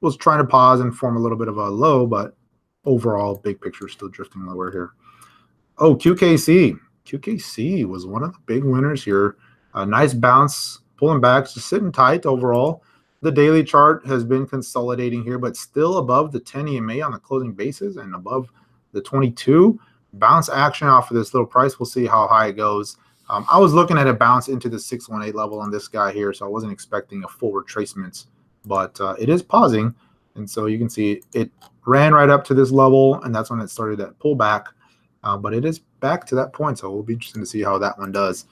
was trying to pause and form a little bit of a low, but overall, big picture still drifting lower here. Oh, QKC. QKC was one of the big winners here. A nice bounce, pulling back, just sitting tight overall. The daily chart has been consolidating here, but still above the 10 EMA on the closing basis and above the 22. Bounce action off of this little price. We'll see how high it goes. I was looking at a bounce into the 618 level on this guy here, so I wasn't expecting a full retracement, but it is pausing. And so you can see it ran right up to this level, and that's when it started that pullback. But it is back to that point, so it will be interesting to see how that one does.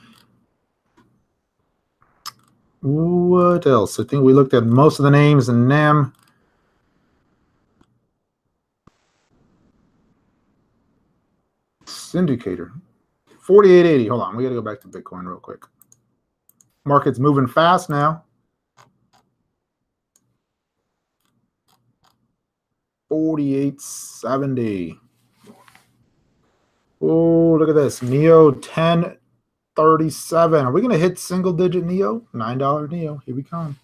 What else? I think we looked at most of the names in NAM. Syndicator. 4880. Hold on. We got to go back to Bitcoin real quick. Market's moving fast now. 4870. Oh, look at this. NEO 1037. Are we going to hit single digit NEO? $9 NEO. Here we come.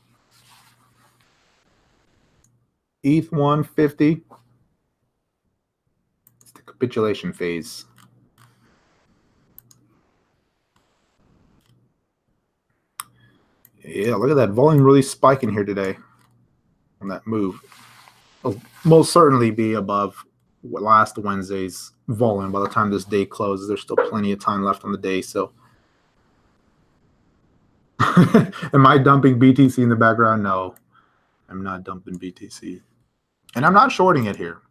ETH 150. It's the capitulation phase. Yeah, look at that volume really spiking here today on that move. It'll most certainly be above last Wednesday's volume by the time this day closes. There's still plenty of time left on the day, so. Am I dumping BTC in the background? No, I'm not dumping BTC. And I'm not shorting it here.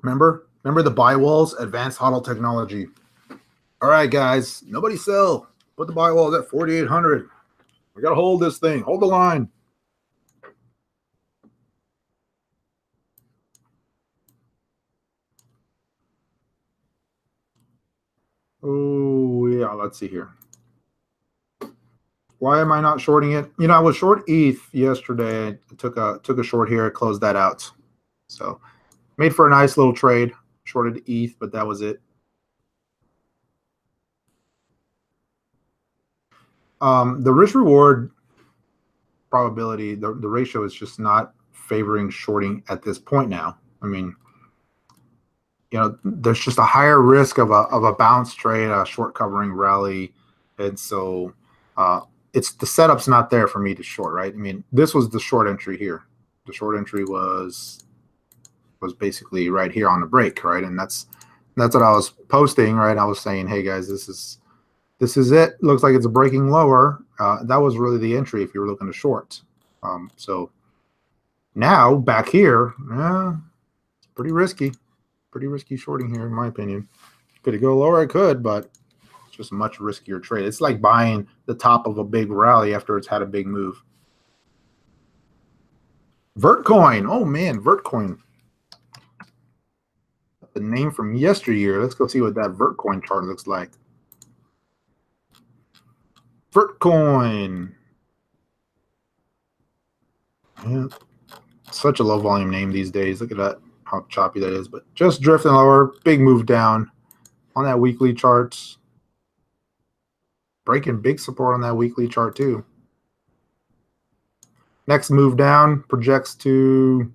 Remember the buy walls, advanced hodl technology. All right, guys, nobody sell. Put the buy walls at 4,800. We got to hold this thing. Hold the line. Oh, yeah, let's see here. Why am I not shorting it? You know, I was short ETH yesterday. I took a short here. I closed that out. So made for a nice little trade. Shorted ETH, but that was it. The risk reward probability, the ratio is just not favoring shorting at this point now. I mean, you know, there's just a higher risk of a bounce trade, a short covering rally, and so it's the setup's not there for me to short, right? I mean, this was the short entry here. The short entry was basically right here on the break, right? And that's what I was posting, right? I was saying, hey guys, this is it. Looks like it's breaking lower. That was really the entry if you were looking to short. So now back here, it's pretty risky. Pretty risky shorting here, in my opinion. Could it go lower? It could, but it's just a much riskier trade. It's like buying the top of a big rally after it's had a big move. Vertcoin. Oh, man, Vertcoin. The name from yesteryear. Let's go see what that Vertcoin chart looks like. Vertcoin. Yeah, such a low volume name these days. Look at that, how choppy that is. But just drifting lower. Big move down. on that weekly chart. Breaking big support on that weekly chart too. Next move down projects to,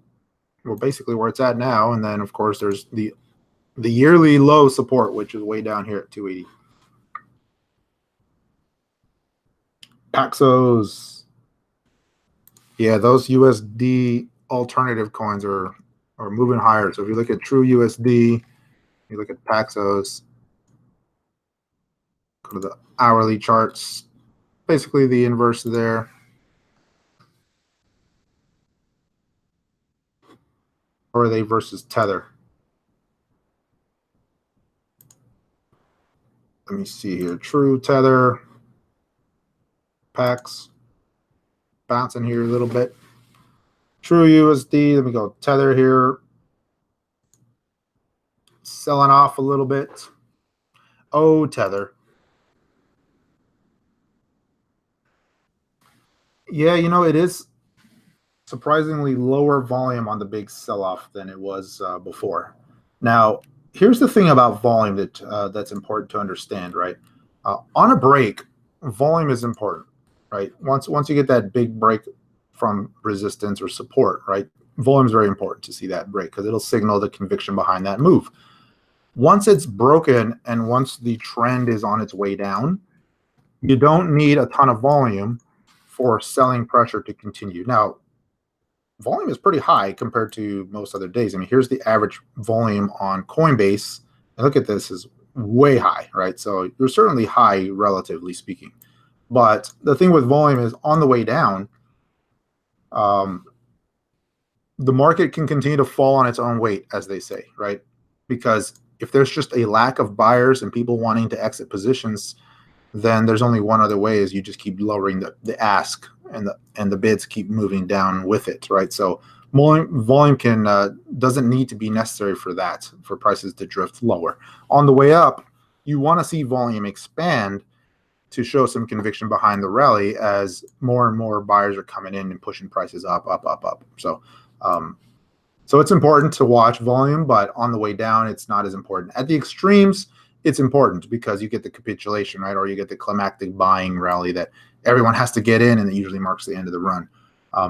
well, basically where it's at now. And then, of course, there's the yearly low support, which is way down here at 280. Paxos. Yeah, those USD alternative coins are moving higher. So if you look at True USD, you look at Paxos, go to the hourly charts, basically the inverse there. Or are they versus Tether? Let me see here. True, Tether, Pax, bouncing here a little bit. True USD, let me go Tether here. Selling off a little bit. Oh, Tether. Yeah, you know, it is surprisingly lower volume on the big sell-off than it was before. Now, here's the thing about volume that's important to understand, right? On a break, volume is important, right? Once you get that big break from resistance or support, right? Volume is very important to see that break because it'll signal the conviction behind that move. Once it's broken and once the trend is on its way down, you don't need a ton of volume for selling pressure to continue. Now, volume is pretty high compared to most other days. I mean, here's the average volume on Coinbase. And look at this, is way high, right? So you're certainly high, relatively speaking. But the thing with volume is on the way down, the market can continue to fall on its own weight, as they say, right? Because if there's just a lack of buyers and people wanting to exit positions, then there's only one other way, is you just keep lowering the ask and the bids keep moving down with it, right? So volume can doesn't need to be necessary for that, for prices to drift lower. On the way up, you want to see volume expand to show some conviction behind the rally as more and more buyers are coming in and pushing prices up. So it's important to watch volume, but on the way down, it's not as important. At the extremes, it's important because you get the capitulation, right? Or you get the climactic buying rally that everyone has to get in, and it usually marks the end of the run.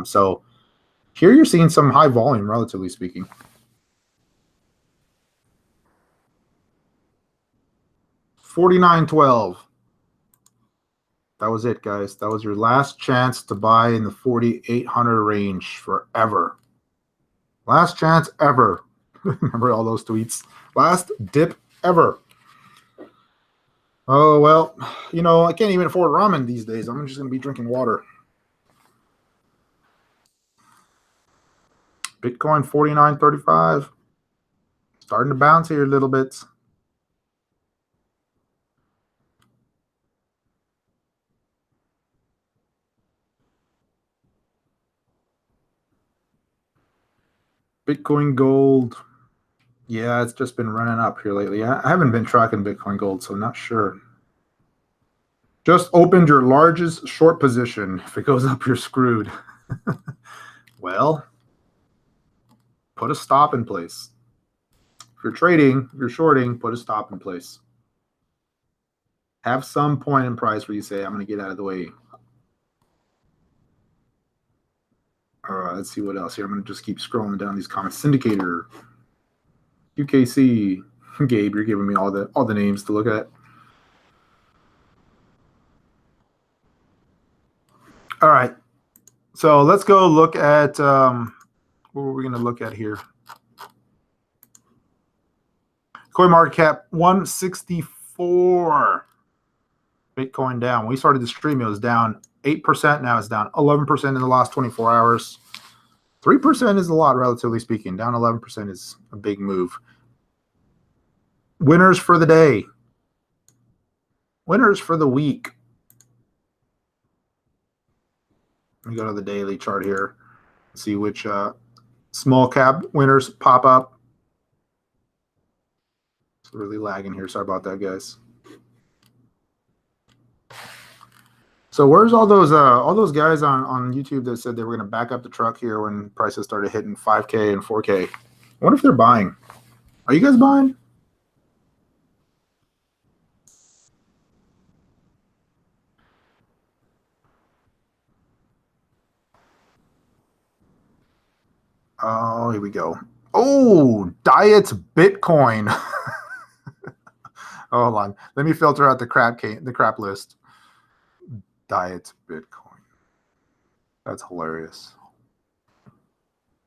So here you're seeing some high volume, relatively speaking. $49.12. That was it, guys. That was your last chance to buy in the 4,800 range forever. Last chance ever. Remember all those tweets? Last dip ever. Oh, well, you know, I can't even afford ramen these days. I'm just going to be drinking water. Bitcoin 49.35. Starting to bounce here a little bit. Bitcoin Gold. Yeah, it's just been running up here lately. I haven't been tracking Bitcoin Gold, so I'm not sure. Just opened your largest short position. If it goes up, you're screwed. Well, put a stop in place. If you're trading, if you're shorting, put a stop in place. Have some point in price where you say, I'm going to get out of the way. All right, let's see what else here. I'm going to just keep scrolling down these comments. Syndicator, UKC, Gabe, you're giving me all the names to look at. All right, so let's go look at what were we going to look at here? CoinMarketCap 164. Bitcoin down. When we started the stream, it was down 8%. Now it's down 11% in the last 24 hours. 3% is a lot, relatively speaking. Down 11% is a big move. Winners for the day. Winners for the week. Let me go to the daily chart here. See which small cap winners pop up. It's really lagging here. Sorry about that, guys. So where's all those guys on YouTube that said they were going to back up the truck here when prices started hitting 5K and 4K? I wonder if they're buying. Are you guys buying? Oh, here we go. Oh, Diet Bitcoin. Hold on. Let me filter out the crap list. Diet Bitcoin. That's hilarious.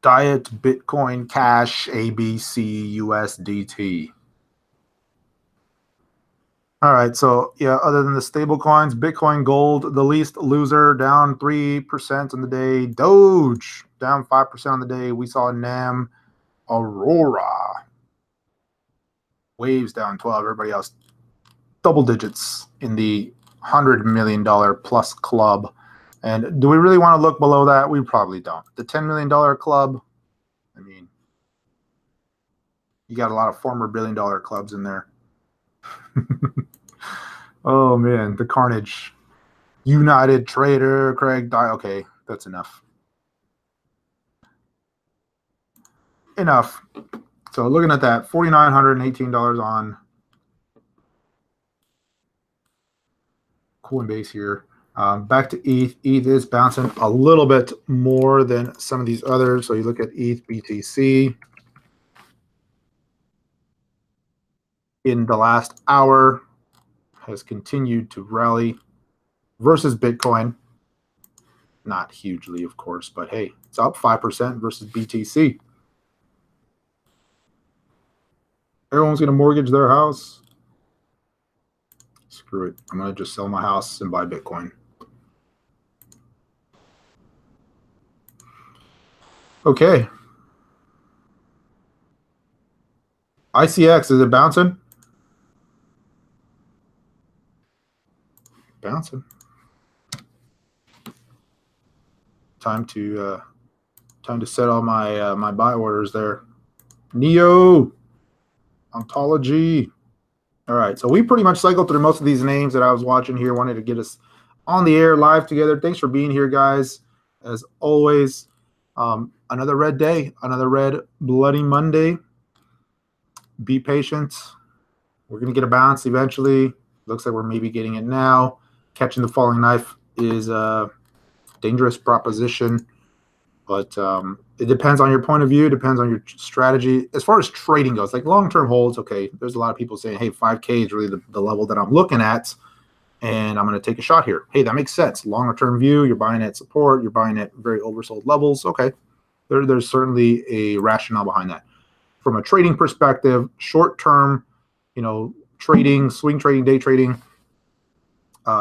Diet Bitcoin Cash ABC USDT. All right, so yeah, other than the stable coins, Bitcoin Gold, the least loser, down 3% on the day. Doge, down 5% on the day. We saw NAM, Aurora, Waves down 12. Everybody else, double digits in the $100 million plus club. And do we really want to look below that? We probably don't. The $10 million club, I mean, you got a lot of former billion-dollar clubs in there. Oh, man, the carnage. United Trader, Craig. Okay, that's enough. Enough. So looking at that, $4,918 on Coinbase here. Back to ETH. ETH is bouncing a little bit more than some of these others. So you look at ETH BTC. In the last hour, has continued to rally versus Bitcoin. Not hugely, of course, but hey, it's up 5% versus BTC. Everyone's going to mortgage their house. Screw it. I'm going to just sell my house and buy Bitcoin. Okay. ICX, is it bouncing? Bouncing. Time to set all my my buy orders there. Neo, Ontology. All right, so we pretty much cycled through most of these names that I was watching here. Wanted to get us on the air live together. Thanks for being here, guys. As always, another red day, another red bloody Monday. Be patient. We're going to get a bounce eventually. Looks like we're maybe getting it now. Catching the falling knife is a dangerous proposition, but it depends on your point of view, depends on your strategy. As far as trading goes, like long-term holds, okay, there's a lot of people saying, hey, 5K is really the level that I'm looking at, and I'm going to take a shot here. Hey, that makes sense. Longer-term view, you're buying at support, you're buying at very oversold levels. Okay, there's certainly a rationale behind that. From a trading perspective, short-term, trading, swing trading, day trading,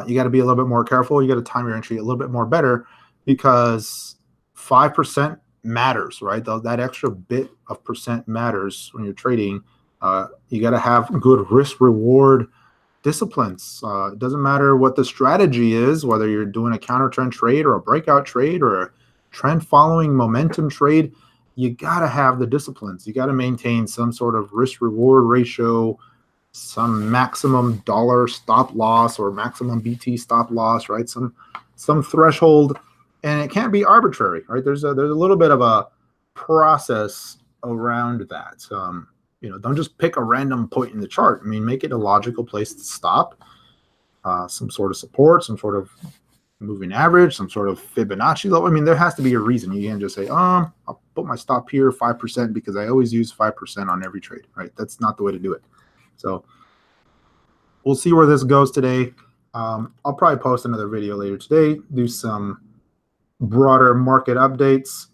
you got to be a little bit more careful. You got to time your entry a little bit more better because 5% matters, right? That extra bit of percent matters when you're trading. You got to have good risk-reward disciplines. It doesn't matter what the strategy is, whether you're doing a counter trend trade or a breakout trade or a trend following momentum trade. You got to have the disciplines. You got to maintain some sort of risk-reward ratio, some maximum dollar stop loss or maximum BT stop loss, right? Some threshold, and it can't be arbitrary, right? There's a little bit of a process around that. Don't just pick a random point in the chart. I mean, make it a logical place to stop, some sort of support, some sort of moving average, some sort of Fibonacci level. I mean, there has to be a reason. You can't just say, I'll put my stop here 5% because I always use 5% on every trade, right? That's not the way to do it. So we'll see where this goes today. I'll probably post another video later today, do some broader market updates.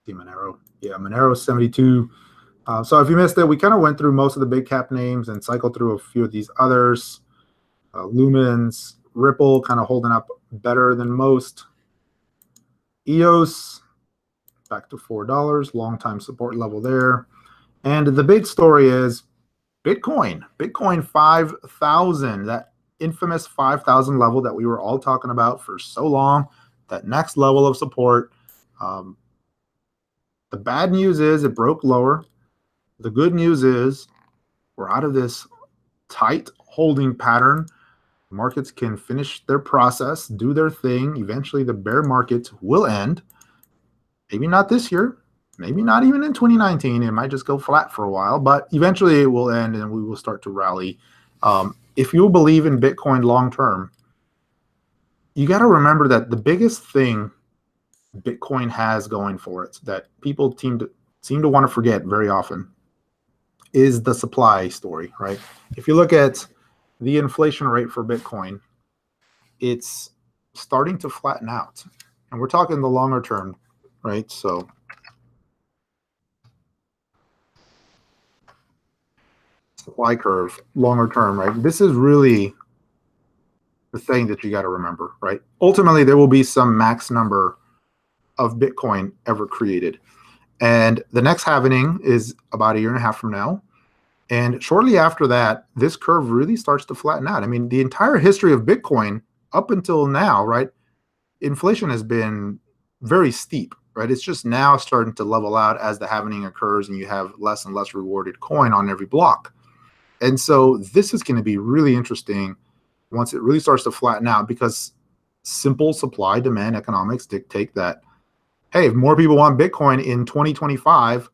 See Monero. Yeah, Monero 72. So if you missed it, we kind of went through most of the big cap names and cycled through a few of these others. Lumens, Ripple kind of holding up better than most. EOS back to $4, long time support level there. And the big story is Bitcoin 5,000, that infamous 5,000 level that we were all talking about for so long, that next level of support. The bad news is it broke lower. The good news is we're out of this tight holding pattern. Markets can finish their process, do their thing. Eventually, the bear market will end. Maybe not this year. Maybe not even in 2019. It might just go flat for a while, but eventually it will end and we will start to rally. If you believe in Bitcoin long term, you got to remember that the biggest thing Bitcoin has going for it that people seem to want to forget very often is the supply story, right? If you look at the inflation rate for Bitcoin, it's starting to flatten out. And we're talking the longer term, right? So supply curve, longer term, right? This is really the thing that you got to remember, right? Ultimately, there will be some max number of Bitcoin ever created. And the next halvening is about a year and a half from now. And shortly after that, this curve really starts to flatten out. I mean, the entire history of Bitcoin up until now, right? Inflation has been very steep, right? It's just now starting to level out as the halvening occurs and you have less and less rewarded coin on every block. And so this is going to be really interesting once it really starts to flatten out, because simple supply demand economics dictate that, hey, if more people want Bitcoin in 2025,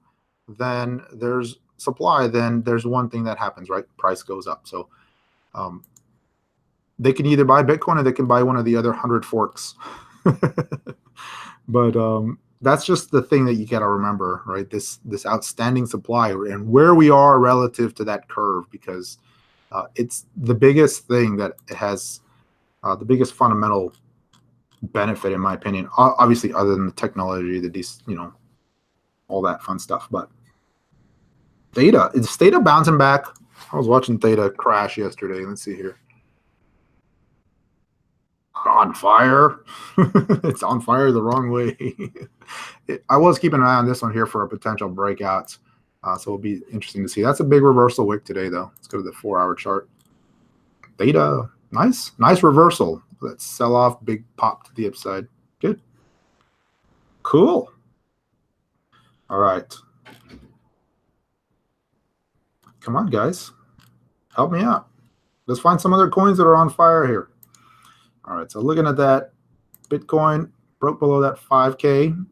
then there's supply, then there's one thing that happens, right? Price goes up. So they can either buy Bitcoin or they can buy one of the other 100 forks. But that's just the thing that you got to remember, right? This outstanding supply and where we are relative to that curve, because it's the biggest thing that it has, the biggest fundamental benefit, in my opinion. Obviously, other than the technology, all that fun stuff. But Theta, is Theta bouncing back? I was watching Theta crash yesterday. Let's see here. On fire. It's on fire the wrong way. I was keeping an eye on this one here for a potential breakout. So it'll be interesting to see. That's a big reversal wick today, though. Let's go to the 4-hour chart. Theta, nice reversal. Let's sell off, big pop to the upside. Good. Cool. All right. Come on, guys. Help me out. Let's find some other coins that are on fire here. All right, so looking at that, Bitcoin broke below that 5K,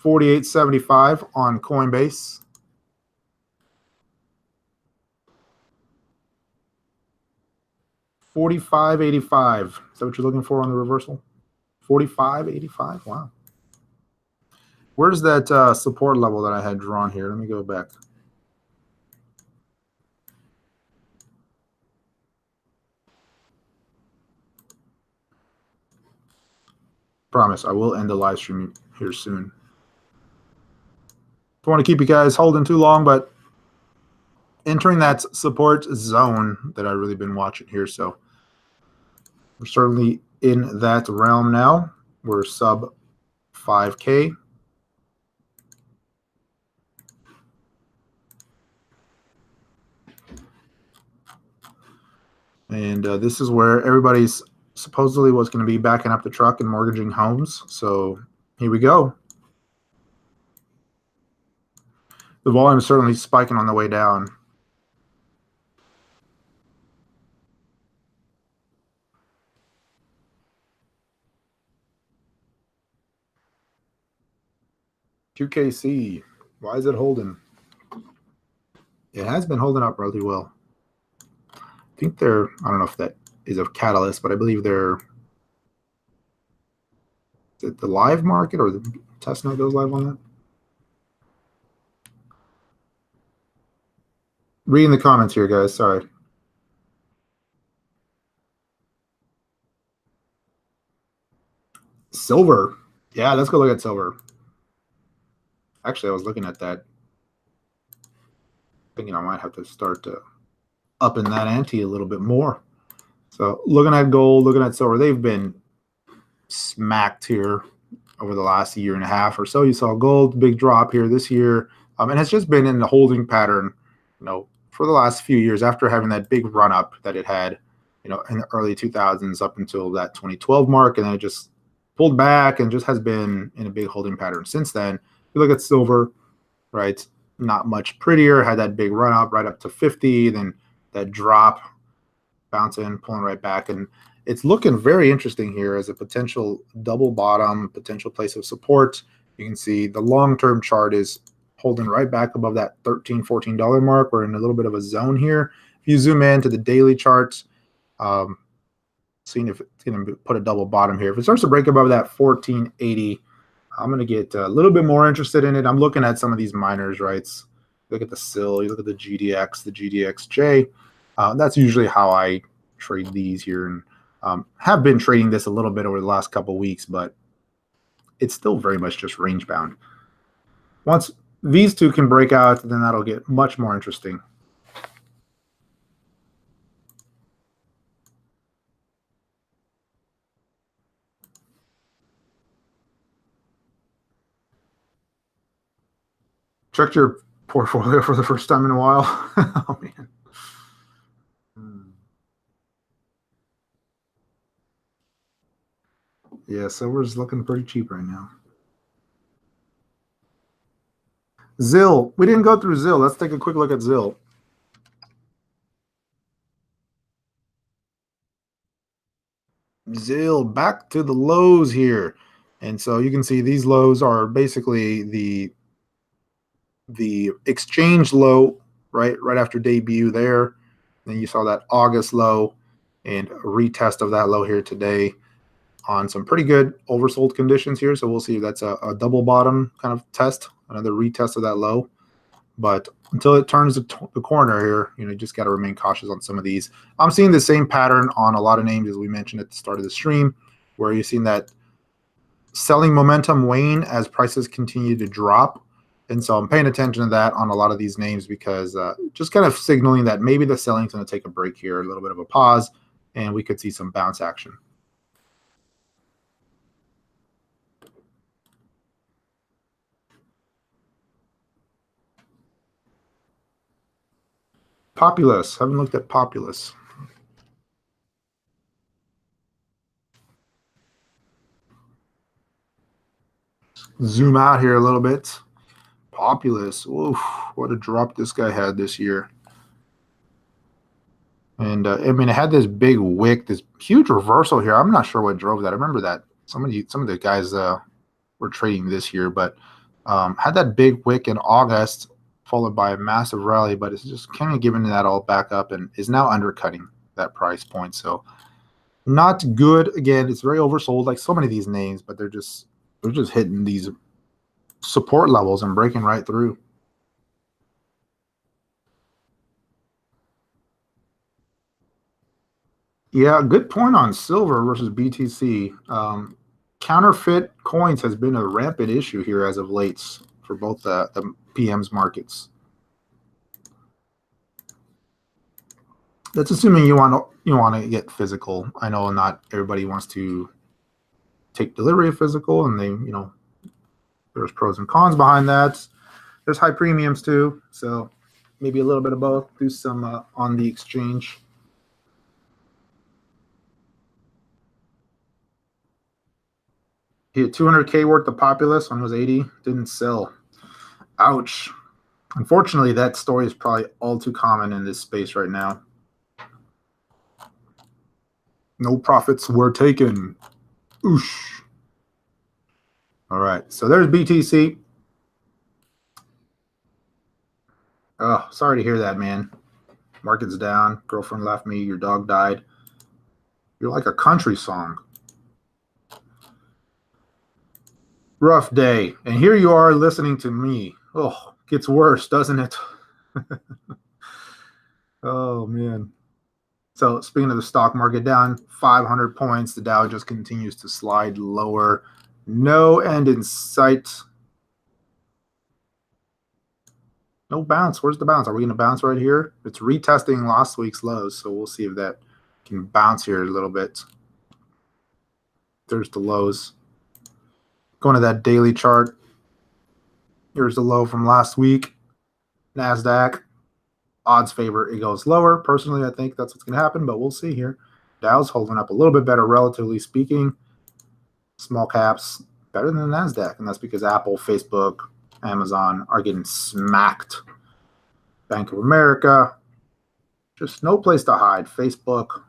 48.75 on Coinbase. $45.85. Is that what you're looking for on the reversal? $45.85. Wow. Where's that support level that I had drawn here? Let me go back. Promise, I will end the live stream here soon. Don't want to keep you guys holding too long, but entering that support zone that I've really been watching here. So we're certainly in that realm now. We're sub 5K. And this is where everybody's supposedly was going to be backing up the truck and mortgaging homes. So here we go. The volume is certainly spiking on the way down. QKC, why is it holding? It has been holding up really well. I think they're, I don't know if that is a catalyst, but I believe they're, is it the live market or the testnet goes live on that? Reading the comments here, guys. Sorry. Silver. Yeah, let's go look at silver. Actually, I was looking at that, thinking I might have to start upping that ante a little bit more. So looking at gold, looking at silver, they've been smacked here over the last year and a half or so. You saw gold, big drop here this year. And it's just been in the holding pattern, for the last few years after having that big run up that it had, in the early 2000s up until that 2012 mark. And then it just pulled back and just has been in a big holding pattern since then. You look at silver, right? Not much prettier, had that big run up right up to 50, then that drop, bouncing, pulling right back. And it's looking very interesting here as a potential double bottom, potential place of support. You can see the long-term chart is holding right back above that $13, $14 mark. We're in a little bit of a zone here. If you zoom in to the daily charts, seeing if it's going to put a double bottom here. If it starts to break above that 1480, I'm going to get a little bit more interested in it. I'm looking at some of these miners, right? Look at the SIL, you look at the GDX, the GDXJ. That's usually how I trade these here, and have been trading this a little bit over the last couple of weeks, but it's still very much just range bound. Once these two can break out, then that'll get much more interesting. Checked your portfolio for the first time in a while. Oh, man. Yeah, silver's looking pretty cheap right now. ZIL. We didn't go through ZIL. Let's take a quick look at ZIL. ZIL back to the lows here. And so you can see these lows are basically the exchange low, right after debut there. Then you saw that August low and a retest of that low here today on some pretty good oversold conditions here. So we'll see if that's a double bottom kind of test, another retest of that low. But until it turns the corner here, you just got to remain cautious on some of these. I'm seeing the same pattern on a lot of names as we mentioned at the start of the stream, where you've seen that selling momentum wane as prices continue to drop. And so I'm paying attention to that on a lot of these names because just kind of signaling that maybe the selling's going to take a break here, a little bit of a pause, and we could see some bounce action. Populous. Haven't looked at Populous. Zoom out here a little bit. Populous. Oof, what a drop this guy had this year. And I mean, it had this big wick, this huge reversal here. I'm not sure what drove that. I remember that some of the guys were trading this year, but had that big wick in August, followed by a massive rally. But it's just kind of giving that all back up and is now undercutting that price point. So not good. Again, it's very oversold, like so many of these names, but they're just hitting these support levels and breaking right through. Yeah, good point on silver versus BTC. Counterfeit coins has been a rampant issue here as of late for both the PM's markets. That's assuming you want to get physical. I know not everybody wants to take delivery of physical, and there's pros and cons behind that. There's high premiums too, so maybe a little bit of both. Do some on the exchange. He had 200K worth of Populous. One was 80. Didn't sell. Ouch. Unfortunately, that story is probably all too common in this space right now. No profits were taken. Oosh. All right. So there's BTC. Oh, sorry to hear that, man. Market's down. Girlfriend left me. Your dog died. You're like a country song. Rough day. And here you are listening to me. Oh, gets worse, doesn't it? Oh, man. So speaking of the stock market, down 500 points. The Dow just continues to slide lower. No end in sight. No bounce. Where's the bounce? Are we going to bounce right here? It's retesting last week's lows, so we'll see if that can bounce here a little bit. There's the lows. Going to that daily chart. Here's the low from last week. NASDAQ. Odds favor it goes lower. Personally, I think that's what's going to happen, but we'll see here. Dow's holding up a little bit better, relatively speaking. Small caps better than the NASDAQ, and that's because Apple, Facebook, Amazon are getting smacked. Bank of America, just no place to hide. Facebook,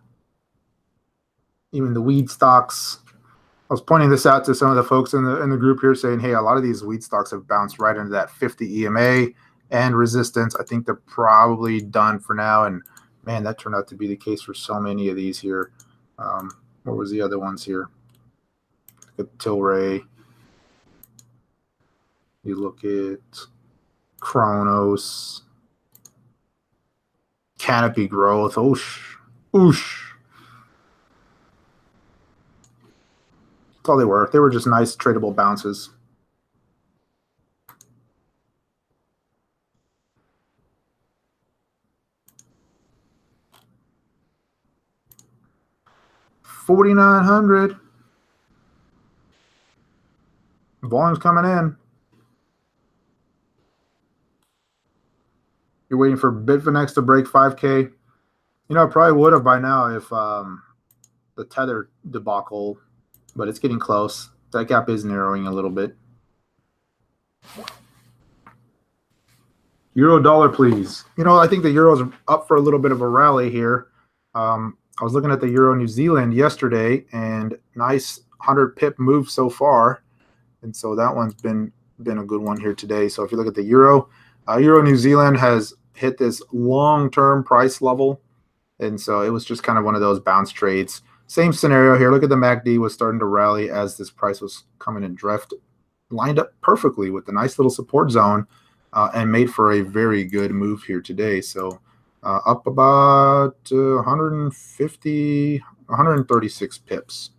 even the weed stocks. I was pointing this out to some of the folks in the group here saying, hey, a lot of these weed stocks have bounced right into that 50 EMA and resistance. I think they're probably done for now. And man, that turned out to be the case for so many of these here. What was the other ones here? Look at Tilray. You look at Kronos. Canopy Growth. Oosh. Oosh. That's all they were. They were just nice tradable bounces. $4,900. Volume's coming in. You're waiting for Bitfinex to break 5K. You know, I probably would have by now if the Tether debacle, but it's getting close. That gap is narrowing a little bit. Euro dollar, please. You know, I think the euro's up for a little bit of a rally here. I was looking at the euro New Zealand yesterday, and nice 100 pip move so far, and so that one's been a good one here today. So if you look at the euro, euro New Zealand has hit this long-term price level, and so it was just kind of one of those bounce trades. Same scenario here. Look at the MACD was starting to rally as this price was coming in drift, lined up perfectly with the nice little support zone, and made for a very good move here today. So up about 150, 136 pips.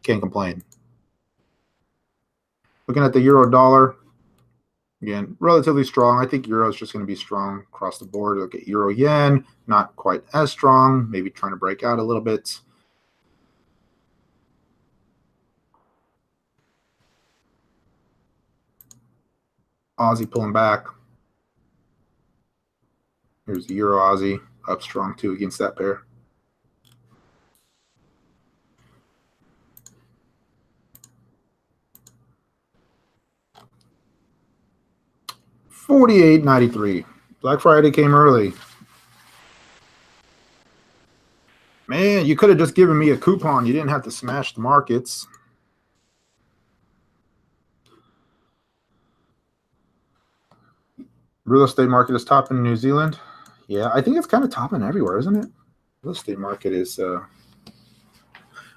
Can't complain. Looking at the euro dollar, again, relatively strong. I think euro is just going to be strong across the board. Look at euro yen, not quite as strong, maybe trying to break out a little bit. Aussie pulling back. Here's the euro Aussie up strong too against that pair. $48.93. Black Friday came early. Man, you could have just given me a coupon. You didn't have to smash the markets. Real estate market is topping in New Zealand. Yeah, I think it's kind of topping everywhere, isn't it? Real estate market is.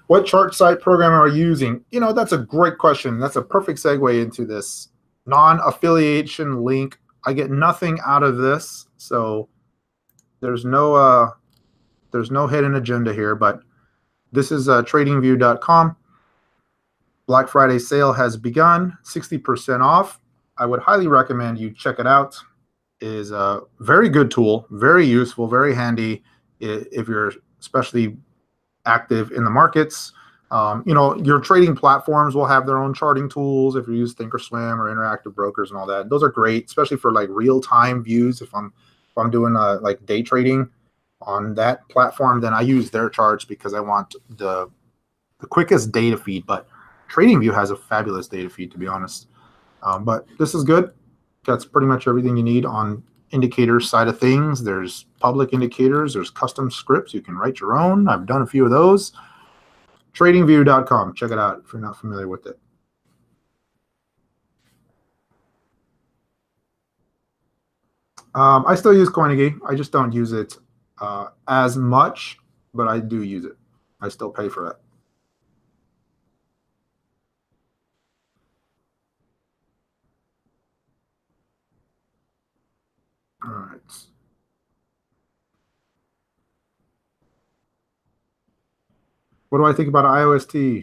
What chart site program are you using? You know, that's a great question. That's a perfect segue into this non-affiliation link. I get nothing out of this, so there's no hidden agenda here. But this is tradingview.com. Black Friday sale has begun, 60% off. I would highly recommend you check it out. It is a very good tool, very useful, very handy if you're especially active in the markets. You know, your trading platforms will have their own charting tools if you use Thinkorswim or Interactive Brokers and all that. Those are great, especially for like real-time views. If I'm doing like day trading on that platform, then I use their charts because I want the quickest data feed. But TradingView has a fabulous data feed, to be honest. But this is good. That's pretty much everything you need on indicators side of things. There's public indicators. There's custom scripts. You can write your own. I've done a few of those. Tradingview.com. Check it out if you're not familiar with it. I still use Coinage. I just don't use it as much, but I do use it. I still pay for it. All right. What do I think about IOST?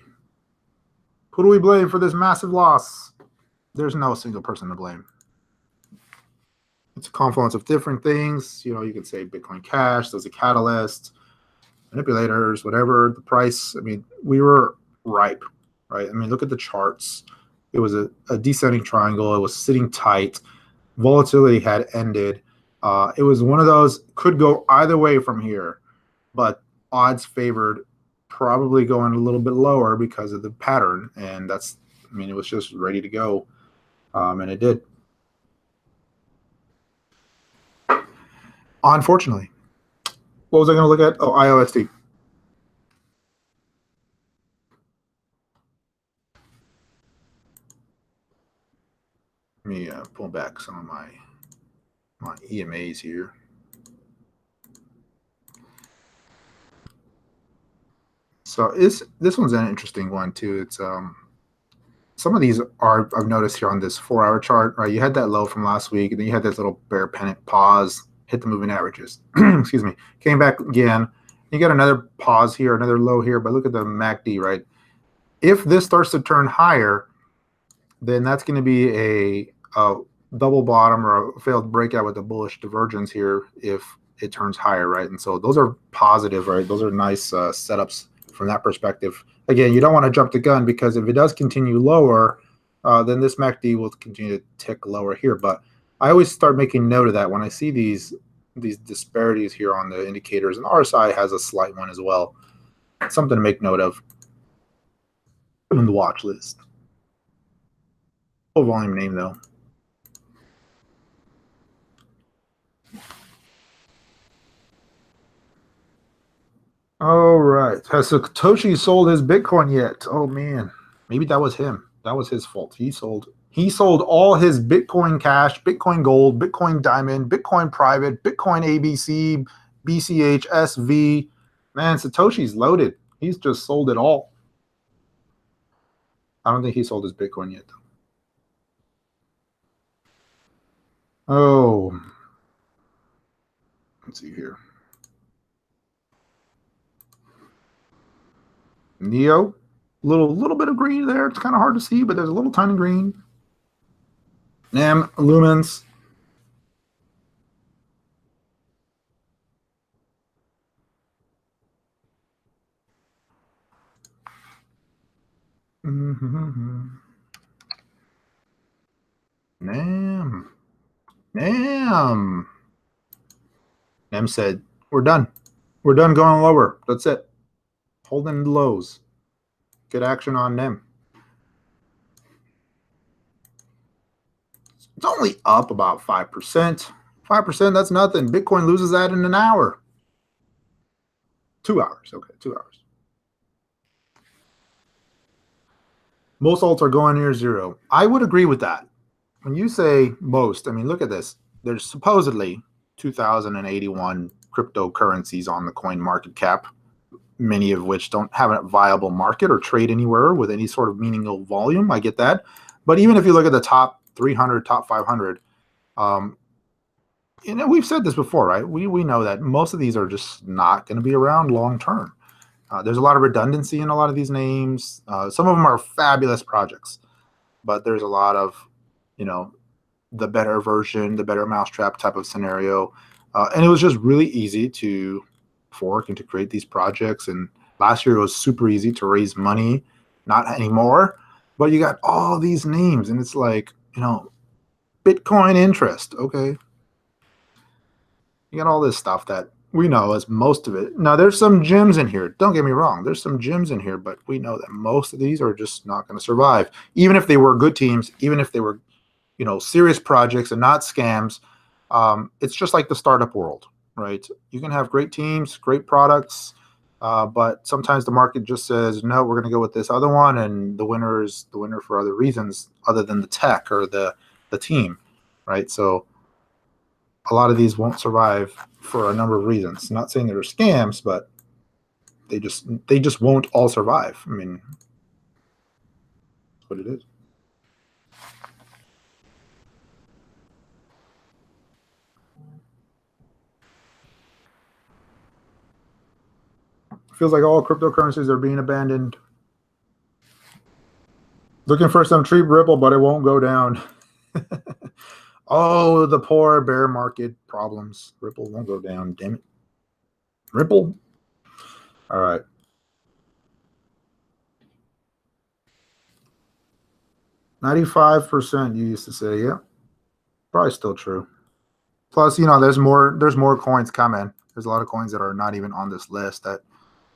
Who do we blame for this massive loss? There's no single person to blame. It's a confluence of different things. You know, you could say Bitcoin Cash, there's a catalyst, manipulators, whatever. The price, I mean, we were ripe, right? I mean, look at the charts. It was a descending triangle. It was sitting tight. Volatility had ended. It was one of those, could go either way from here, but odds favored probably going a little bit lower because of the pattern. And that's, I mean, it was just ready to go. And it did. Unfortunately. What was I going to look at? Oh, IOST. Let me pull back some of my EMAs here. So this one's an interesting one too. It's some of these are I've noticed here on this 4 hour chart, right? You had that low from last week, and then you had this little bear pennant pause, hit the moving averages. Excuse me. Came back again. You got another pause here, another low here, but look at the MACD, right? If this starts to turn higher, then that's going to be a double bottom or a failed breakout with a bullish divergence here if it turns higher, right? And so those are positive, right? Those are nice setups from that perspective. Again, you don't want to jump the gun, because if it does continue lower, then this MACD will continue to tick lower here. But I always start making note of that when I see these disparities here on the indicators, and RSI has a slight one as well. Something to make note of on the watch list. Full volume name though. All right. Has Satoshi sold his Bitcoin yet? Oh man, maybe that was him. That was his fault. He sold all his Bitcoin Cash, Bitcoin Gold, Bitcoin Diamond, Bitcoin Private, Bitcoin ABC, BCH, SV. Man, Satoshi's loaded. He's just sold it all. I don't think he sold his Bitcoin yet though. Oh, let's see here. Neo, little bit of green there. It's kind of hard to see, but there's a little tiny green. NAM, Lumens. NAM. NAM said, we're done. We're done going lower. That's it. Holding the lows. Good action on NAM. It's only up about 5%. 5%, that's nothing. Bitcoin loses that in an hour. 2 hours. Okay, 2 hours. Most alts are going near zero. I would agree with that. When you say most, I mean, look at this. There's supposedly 2,081 cryptocurrencies on the coin market cap, many of which don't have a viable market or trade anywhere with any sort of meaningful volume. I get that. But even if you look at the top 300, top 500, we've said this before, right? We know that most of these are just not going to be around long term. There's a lot of redundancy in a lot of these names. Some of them are fabulous projects, but there's a lot of, the better version, the better mousetrap type of scenario. And it was just really easy to fork and to create these projects. And last year it was super easy to raise money, not anymore. But you got all these names, and it's like, Bitcoin interest. Okay. You got all this stuff that we know as most of it. Now, there's some gems in here. Don't get me wrong. There's some gems in here, but we know that most of these are just not going to survive. Even if they were good teams, even if they were, serious projects and not scams, it's just like the startup world, right? You can have great teams, great products, but sometimes the market just says, no, we're going to go with this other one, and the winner is the winner for other reasons other than the tech or the team, right? So a lot of these won't survive for a number of reasons. Not saying they're scams, but they just won't all survive. I mean, that's what it is. Feels like all cryptocurrencies are being abandoned. Looking for some cheap Ripple, but it won't go down. Oh, the poor bear market problems. Ripple won't go down. Damn it. Ripple. All right. %. You used to say, yeah. Probably still true. Plus, there's more coins coming. There's a lot of coins that are not even on this list that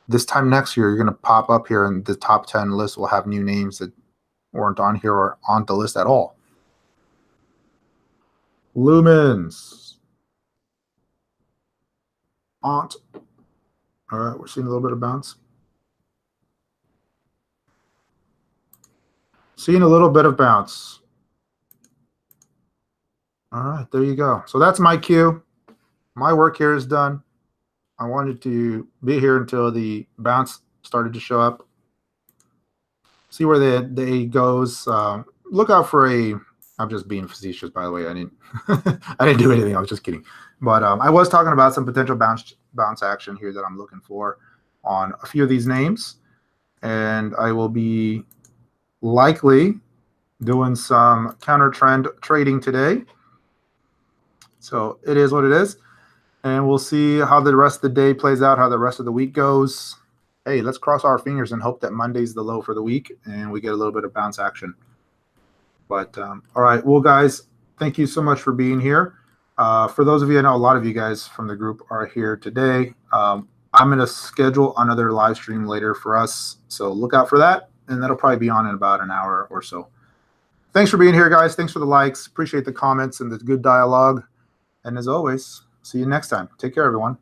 this time next year you're going to pop up here, and the top 10 list will have new names that weren't on here or on the list at all. Lumens. All right, we're seeing a little bit of bounce. Seeing a little bit of bounce. All right, there you go. So that's my cue. My work here is done. I wanted to be here until the bounce started to show up. See where the day goes. Look out for a. I'm just being facetious, by the way. I didn't. I didn't do anything. I was just kidding. But I was talking about some potential bounce action here that I'm looking for on a few of these names, and I will be likely doing some counter trend trading today. So it is what it is, and we'll see how the rest of the day plays out, how the rest of the week goes. Hey, let's cross our fingers and hope that Monday's the low for the week and we get a little bit of bounce action. But all right, well, guys, thank you so much for being here. For those of you, I know a lot of you guys from the group are here today. I'm going to schedule another live stream later for us, so look out for that, and that'll probably be on in about an hour or so. Thanks for being here, guys. Thanks for the likes. Appreciate the comments and the good dialogue. And as always, see you next time. Take care, everyone.